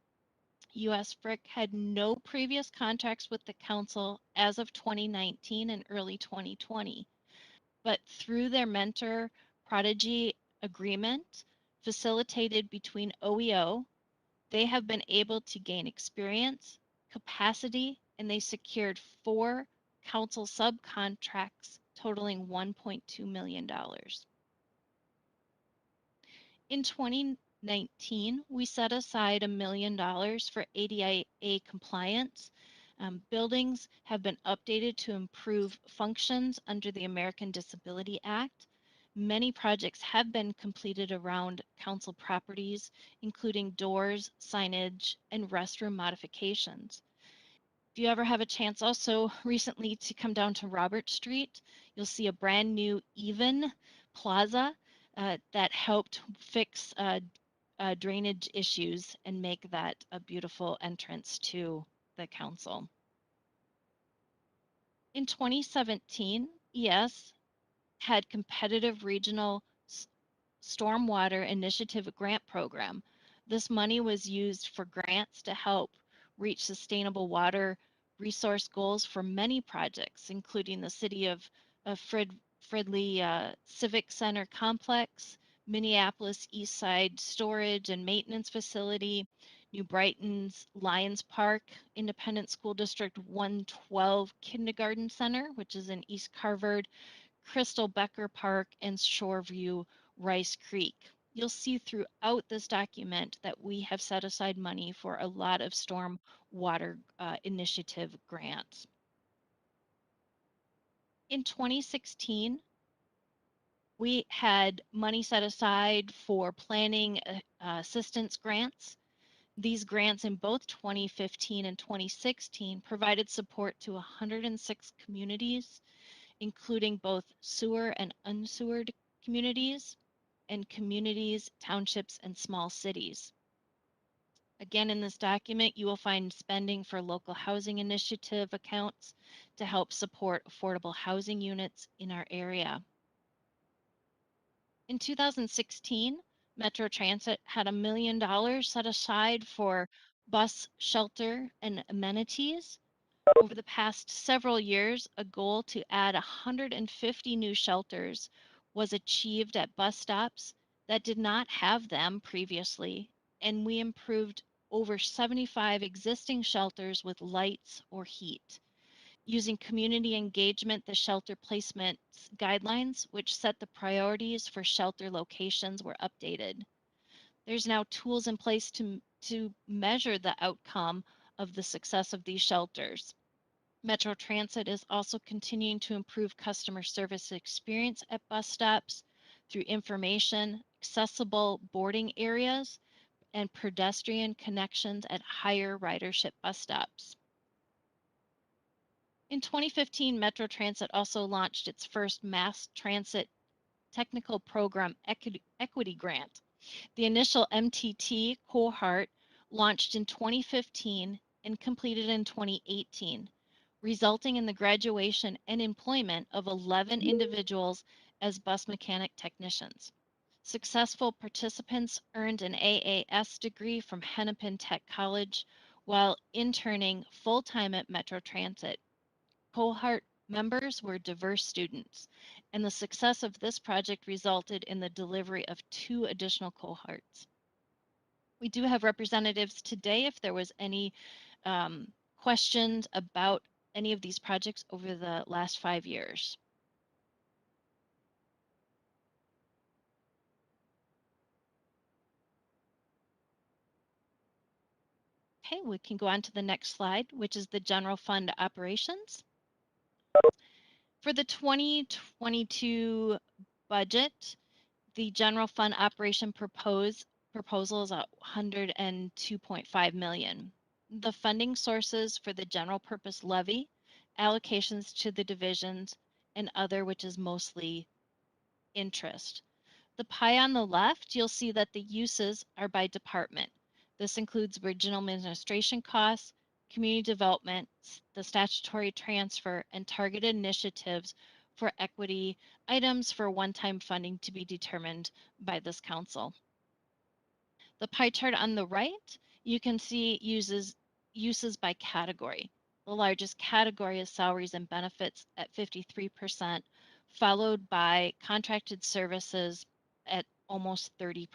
US Frick had no previous contracts with the council as of 2019 and early 2020, but through their mentor prodigy agreement facilitated between OEO, they have been able to gain experience, capacity, and they secured 4 council subcontracts totaling $1.2 million. In 2019, we set aside $1 million for ADA compliance. Buildings have been updated to improve functions under the American Disability Act. Many projects have been completed around council properties, including doors, signage, and restroom modifications. If you ever have a chance also recently to come down to Robert Street, you'll see a brand new Even Plaza that helped fix drainage issues and make that a beautiful entrance to the council. In 2017, ES had competitive regional stormwater initiative grant program. This money was used for grants to help reach sustainable water resource goals for many projects, including the city of Fridley Civic Center Complex, Minneapolis East Side Storage and Maintenance Facility, New Brighton's Lions Park, Independent School District 112 Kindergarten Center, which is in East Harvard, Crystal Becker Park, and Shoreview Rice Creek. You'll see throughout this document that we have set aside money for a lot of storm water initiative grants. In 2016, we had money set aside for planning assistance grants. These grants in both 2015 and 2016 provided support to 106 communities, including both sewer and unsewered communities, and communities, townships, and small cities. Again, in this document, you will find spending for local housing initiative accounts to help support affordable housing units in our area. In 2016, Metro Transit had $1 million set aside for bus shelter and amenities. Over the past several years, a goal to add 150 new shelters was achieved at bus stops that did not have them previously, and we improved over 75 existing shelters with lights or heat. Using community engagement, the shelter placement guidelines, which set the priorities for shelter locations, were updated. There's now tools in place to measure the outcome of the success of these shelters. Metro Transit is also continuing to improve customer service experience at bus stops through information, accessible boarding areas, and pedestrian connections at higher ridership bus stops. In 2015, Metro Transit also launched its first mass transit technical program equity grant. The initial MTT cohort launched in 2015 and completed in 2018, resulting in the graduation and employment of 11 individuals as bus mechanic technicians. Successful participants earned an AAS degree from Hennepin Tech College while interning full-time at Metro Transit. Cohort Members were diverse students, and the success of this project resulted in the delivery of 2 additional cohorts. We do have representatives today if there was any questions about any of these projects over the last 5 years. Okay, we can go on to the next slide, which is the general fund operations. For the 2022 budget, the general fund operation proposal is at 102.5 million. The funding sources for the general purpose levy, allocations to the divisions, and other, which is mostly interest. The pie on the left, you'll see that the uses are by department. This includes regional administration costs, community development, the statutory transfer, and targeted initiatives for equity items for one-time funding to be determined by this council. The pie chart on the right, you can see uses by category. The largest category is salaries and benefits at 53%, followed by contracted services at almost 30%.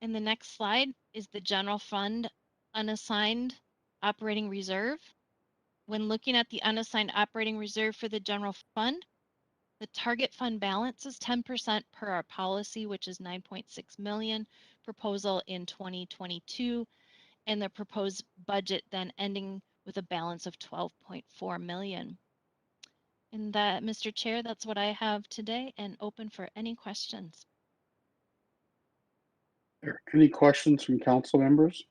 And the next slide is the general fund unassigned operating reserve. When looking at the unassigned operating reserve for the general fund, the target fund balance is 10% per our policy, which is 9.6 million proposal in 2022, and the proposed budget then ending with a balance of 12.4 million. And that, Mr. Chair, that's what I have today and open for any questions. Are there any questions from council members?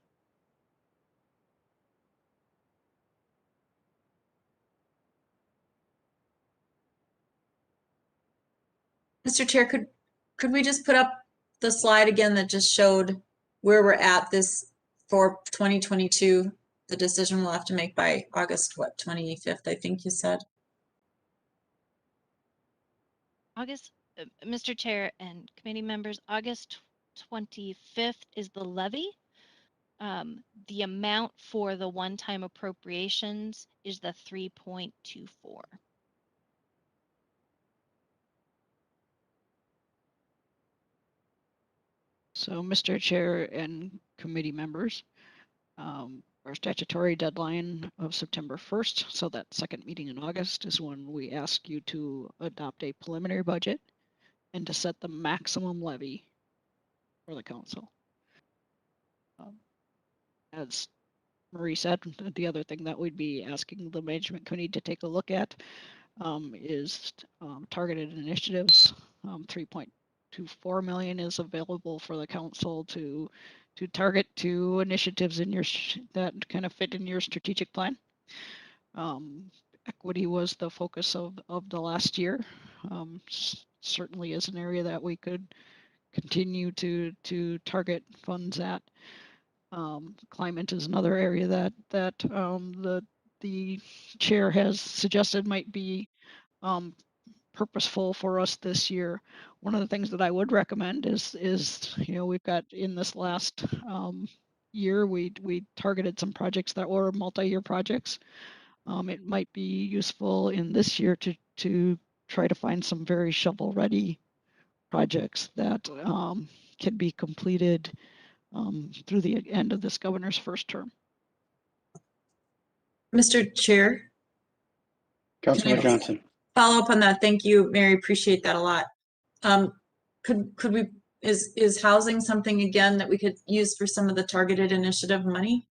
Mr. Chair, could we just put up the slide again that just showed where we're at this for 2022? The decision we'll have to make by August, what, 25th, I think you said. Mr. Chair and committee members, August 25th is the levy. The amount for the one-time appropriations is the 3.24. So, Mr. Chair and committee members, our statutory deadline of September 1st, so that second meeting in August is when we ask you to adopt a preliminary budget and to set the maximum levy for the council. As Marie said, the other thing that we'd be asking the management committee to take a look at is targeted initiatives. 3.24 million is available for the council to target to initiatives in your that kind of fit in your strategic plan. Equity was the focus of the last year. Certainly is an area that we could continue to target funds at. Climate is another area that the chair has suggested might be purposeful for us this year. One of the things that I would recommend is we've got in this last year we targeted some projects that were multi-year projects. It might be useful in this year to try to find some very shovel-ready projects that can be completed through the end of this governor's first term. Mr. Chair, Councilor Johnson. follow up on that? Thank you, Mary. Appreciate that a lot. Could we, is housing something again that we could use for some of the targeted initiative money?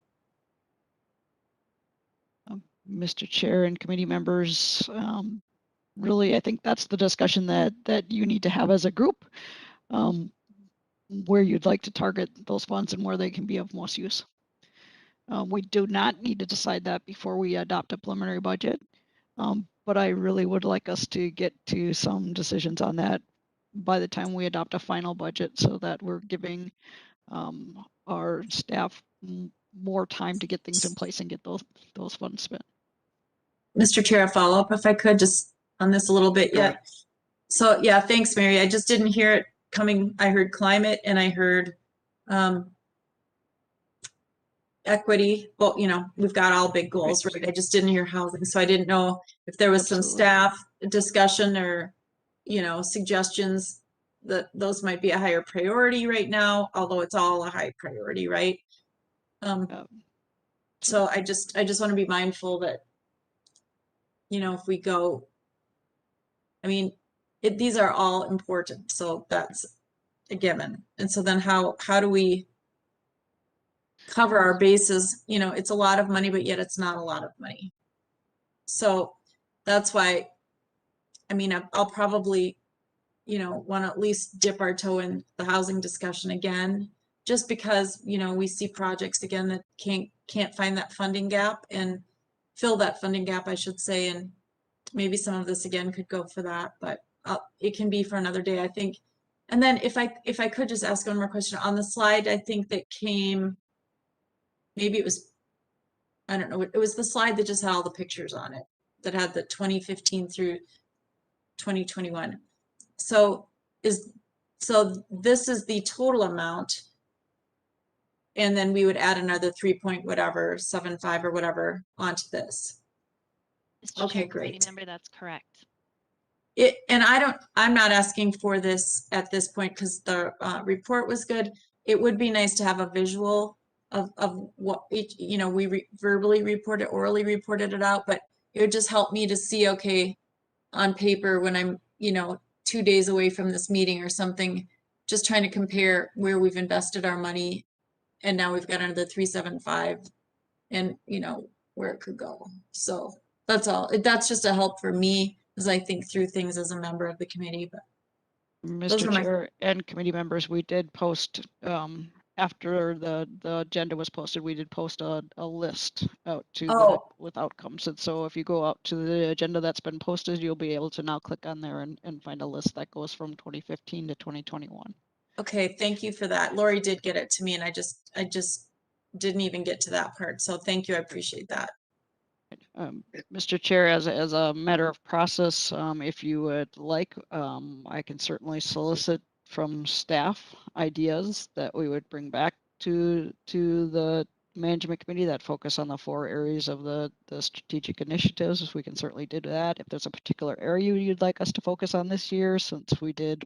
Mr. Chair and committee members, really, I think that's the discussion that you need to have as a group, where you'd like to target those funds and where they can be of most use. We do not need to decide that before we adopt a preliminary budget, but I really would like us to get to some decisions on that by the time we adopt a final budget, so that we're giving our staff more time to get things in place and get those funds spent. Mr. Chair, a follow up if I could, just on this a little bit yet. So yeah, thanks, Mary. I just didn't hear it coming. I heard climate and I heard equity. Well, you know, we've got all big goals, right? I just didn't hear housing, so I didn't know if there was some Absolutely. staff discussion or, you know, suggestions that those might be a higher priority right now, although it's all a high priority, right? So I just want to be mindful that, you know, if we go, I mean, these are all important, so that's a given. And so then how do we cover our bases? You know, it's a lot of money, but yet it's not a lot of money. So that's why, I mean, I'll probably, you know, want to at least dip our toe in the housing discussion again, just because, you know, we see projects again that can't find that funding gap and fill that funding gap, I should say, and maybe some of this again could go for that, but it can be for another day, I think. And then if I could just ask one more question on the slide, I think that came, maybe it was, I don't know, it was the slide that just had all the pictures on it, that had the 2015 through 2021. So this is the total amount, and then we would add another 3.75 or whatever onto this. Mr. Okay, Chair, Committee great. member, that's correct. And I'm not asking for this at this point because the report was good. It would be nice to have a visual of what each, you know, we verbally reported, orally reported it out, but it would just help me to see, okay, on paper when I'm, you know, 2 days away from this meeting or something, just trying to compare where we've invested our money, and now we've got another 375, and you know where it could go. So that's all. That's just a help for me as I think through things as a member of the committee. But those Mr. were my Chair and committee members, we did post, after the agenda was posted, we did post a list out to with outcomes. And so if you go out to the agenda that's been posted, you'll be able to now click on there and find a list that goes from 2015 to 2021. Okay, thank you for that. Lori did get it to me, and I just didn't even get to that part. So thank you. I appreciate that. Mr. Chair, as a matter of process, if you would like, I can certainly solicit from staff ideas that we would bring back to the management committee that focus on the 4 areas of the strategic initiatives. We can certainly do that. If there's a particular area you'd like us to focus on this year, since we did,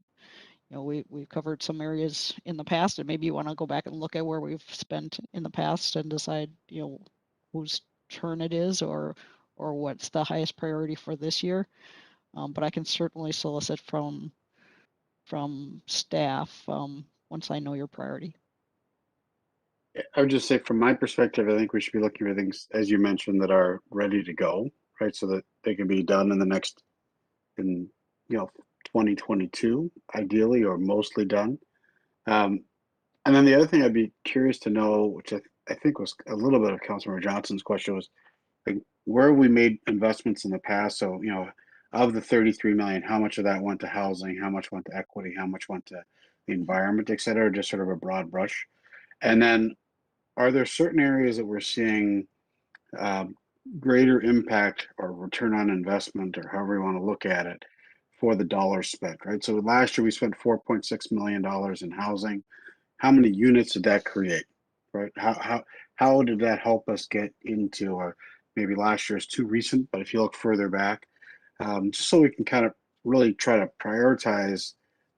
you know, we've covered some areas in the past, and maybe you want to go back and look at where we've spent in the past and decide, you know, whose turn it is or what's the highest priority for this year. But I can certainly solicit from staff once I know your priority. I would just say from my perspective, I think we should be looking for things, as you mentioned, that are ready to go, right? So that they can be done in the next, you know, 2022, ideally, or mostly done. And then the other thing I'd be curious to know, which I think was a little bit of Councilmember Johnson's question, was like, where we made investments in the past. So, you know, of the 33 million, how much of that went to housing, how much went to equity, how much went to the environment, et cetera, just sort of a broad brush. And then are there certain areas that we're seeing greater impact or return on investment, or however you want to look at it, for the dollars spent, right? So last year we spent $4.6 million in housing. How many units did that create, right? How did that help us get into, or maybe last year is too recent, but if you look further back, just so we can kind of really try to prioritize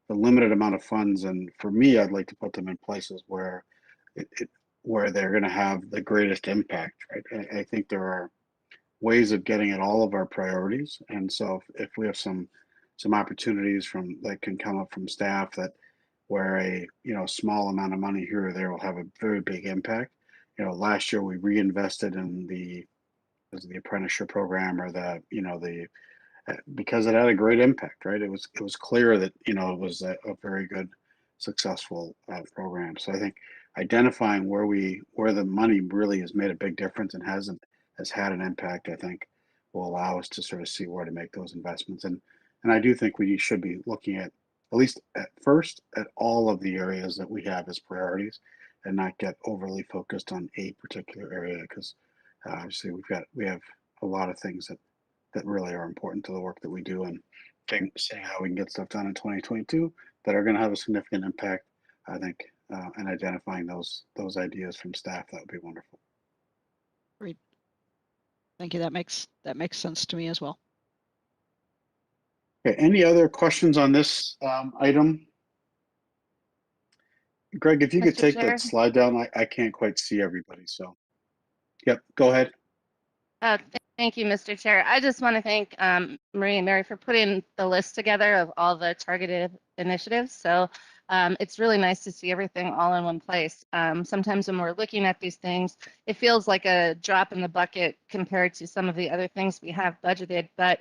the limited amount of funds. And for me, I'd like to put them in places where where they're going to have the greatest impact, right? I think there are ways of getting at all of our priorities, and so if we have some opportunities from that can come up from staff that where a, you know, small amount of money here or there will have a very big impact. You know, last year we reinvested in the apprenticeship program, or the, you know, the because it had a great impact, right? It was clear that, you know, it was a very good, successful program. So I think identifying where the money really has made a big difference and has had an impact, I think will allow us to sort of see where to make those investments. And I do think we should be looking at least at first at all of the areas that we have as priorities, and not get overly focused on a particular area, because obviously we have a lot of things that really are important to the work that we do, and seeing how we can get stuff done in 2022 that are going to have a significant impact, I think, and identifying those ideas from staff, that would be wonderful. Great. Thank you. That makes sense to me as well. Okay, any other questions on this item? Greg, if you could Mr. take Chair? that slide down, I can't quite see everybody, so. Yep, go ahead. Thank you, Mr. Chair. I just want to thank Marie and Mary for putting the list together of all the targeted initiatives. So it's really nice to see everything all in one place. Sometimes when we're looking at these things, it feels like a drop in the bucket compared to some of the other things we have budgeted. But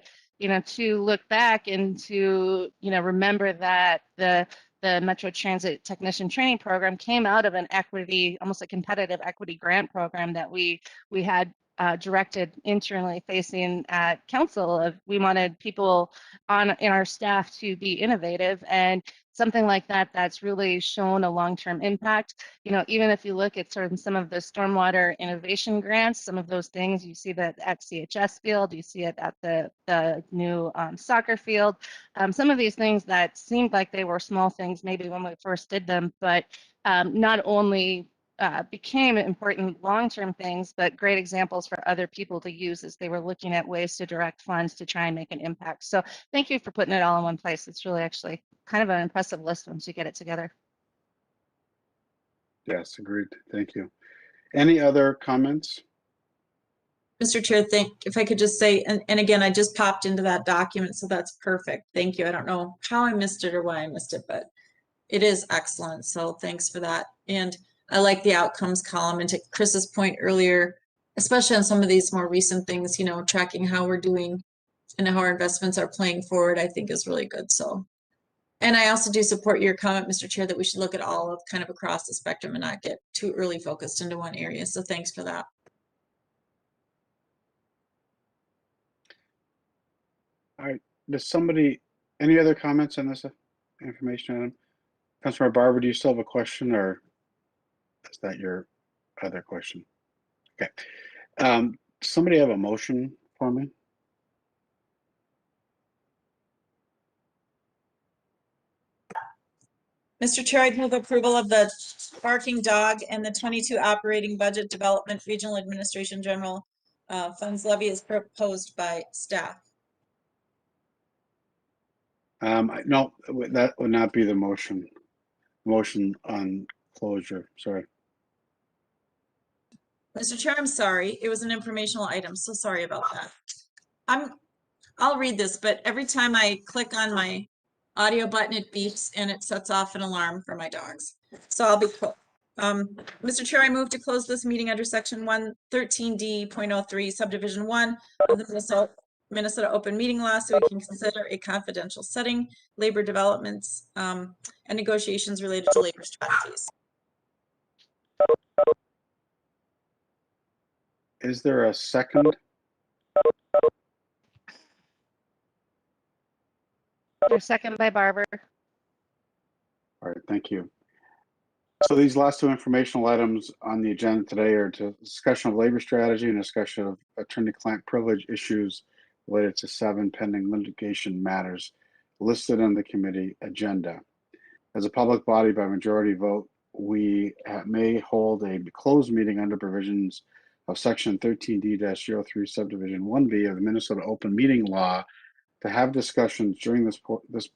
to look back and to remember that the Metro Transit Technician Training Program came out of an equity, almost a competitive equity grant program that we had directed internally facing at council of we wanted people in our staff to be innovative, and something like that that's really shown a long-term impact. Even if you look at sort of some of the stormwater innovation grants, some of those things, you see that at CHS field, you see it at the new soccer field. Some of these things that seemed like they were small things maybe when we first did them, but not only became important long-term things, but great examples for other people to use as they were looking at ways to direct funds to try and make an impact. So thank you for putting it all in one place. It's really actually kind of an impressive list once you get it together. Yes, agreed. Thank you. Any other comments? Mr. Chair, if I could just say, and again, I just popped into that document, so that's perfect. Thank you. I don't know how I missed it or why I missed it, but it is excellent. So thanks for that. And I like the outcomes column, and to Chris's point earlier, especially on some of these more recent things, tracking how we're doing and how our investments are playing forward, I think is really good. So, and I also do support your comment, Mr. Chair, that we should look at all of kind of across the spectrum and not get too early focused into one area. So thanks for that. All right, does somebody, any other comments on this information? Councilor Barber, do you still have a question, or is that your other question? Okay. Does somebody have a motion for me? Mr. Chair, I'd move approval of the barking dog and the 22 operating budget development regional administration general funds levy as proposed by staff. No, that would not be the motion. Motion on closure, sorry. Mr. Chair, I'm sorry. It was an informational item, so sorry about that. I'll read this, but every time I click on my audio button, it beeps and it sets off an alarm for my dogs. So I'll be quick. Mr. Chair, I move to close this meeting under section 113D.03 subdivision 1 of the Minnesota open meeting law, so we can consider a confidential setting, labor developments, and negotiations related to labor strategies. Is there a second? Second by Barber. All right, thank you. So these last two informational items on the agenda today are to discussion of labor strategy and discussion of attorney-client privilege issues related to 7 pending litigation matters listed on the committee agenda. As a public body by majority vote, we may hold a closed meeting under provisions of section 13D-03 subdivision 1B of the Minnesota open meeting law to have discussions during this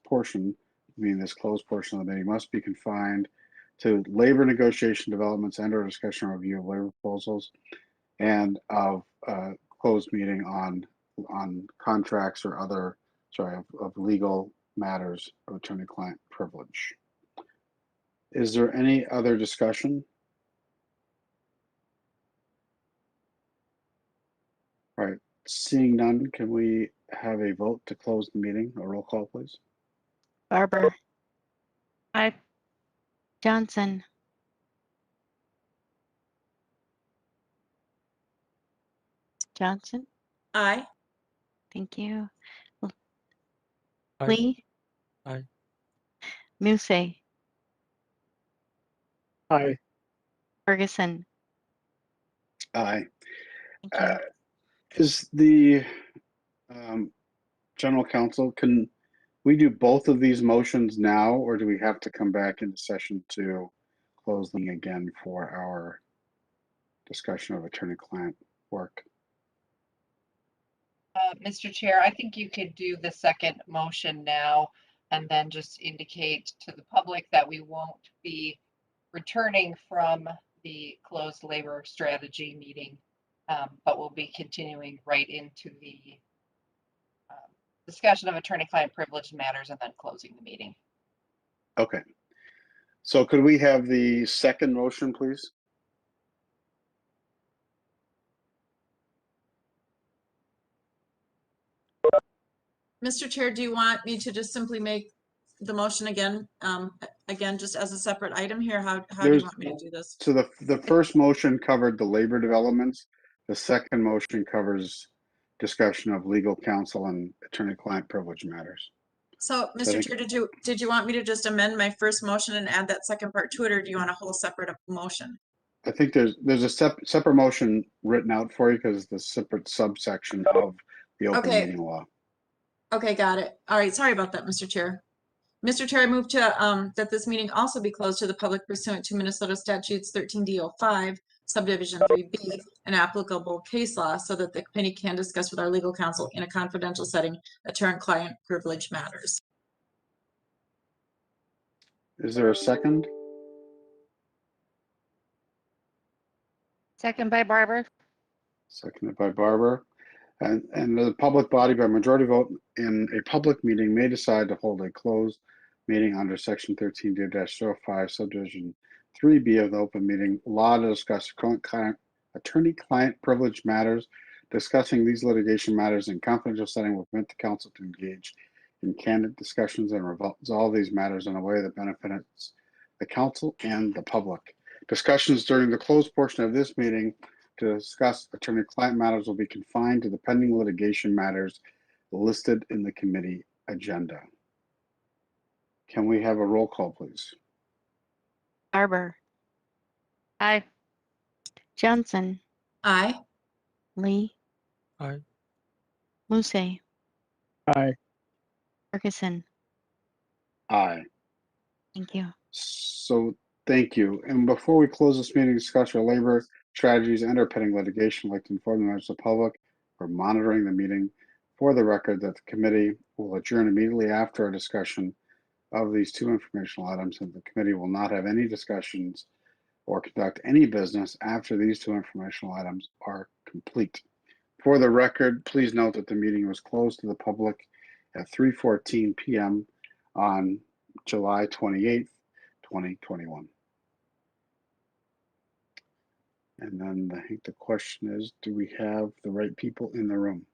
portion, meaning this closed portion of the meeting, must be confined to labor negotiation developments and or discussion or review of labor proposals, and of closed meeting on contracts or other, of legal matters of attorney-client privilege. Is there any other discussion? All right, seeing none, can we have a vote to close the meeting? A roll call, please. Barber. Aye. Johnson. Johnson. Aye. Thank you. Aye. Lee. Aye. Musey. Aye. Ferguson. Aye. Thank you. Is the general counsel, can we do both of these motions now, or do we have to come back into session to close them again for our discussion of attorney-client work. Mr. Chair, I think you could do the second motion now and then just indicate to the public that we won't be returning from the closed labor strategy meeting, but we'll be continuing right into the discussion of attorney-client privilege matters and then closing the meeting. Okay. So could we have the second motion, please? Mr. Chair, do you want me to just simply make the motion again, again, just as a separate item here? How do you want me to do this? So the first motion covered the labor developments. The second motion covers discussion of legal counsel and attorney-client privilege matters. So, Mr. Chair, did you want me to just amend my first motion and add that second part to it, or do you want a whole separate motion? I think there's a separate motion written out for you because it's the separate subsection of the open meeting law. Okay, got it. All right, sorry about that, Mr. Chair. Mr. Chair, I move to that this meeting also be closed to the public pursuant to Minnesota Statutes 13D05, subdivision 3B, and applicable case law, so that the committee can discuss with our legal counsel in a confidential setting attorney-client privilege matters. Is there a second? Second by Barbara. Seconded by Barbara. And the public body by majority vote in a public meeting may decide to hold a closed meeting under section 13D-05 subdivision 3B of the open meeting law to discuss attorney-client privilege matters. Discussing these litigation matters in confidential setting will permit the council to engage in candid discussions and resolve these matters in a way that benefits the council and the public. Discussions during the closed portion of this meeting to discuss attorney-client matters will be confined to the pending litigation matters listed in the committee agenda. Can we have a roll call, please? Barber, Aye. Johnson, Aye. Lee, Aye. Musse, Aye. Ferguson. Aye. Thank you. So thank you. And before we close this meeting, discuss our labor strategies and our pending litigation, I'd like to inform the members of the public for monitoring the meeting for the record that the committee will adjourn immediately after our discussion of these two informational items, and the committee will not have any discussions or conduct any business after these two informational items are complete. For the record, please note that the meeting was closed to the public at 3:14 p.m. on July 28th, 2021. And then I think the question is, do we have the right people in the room?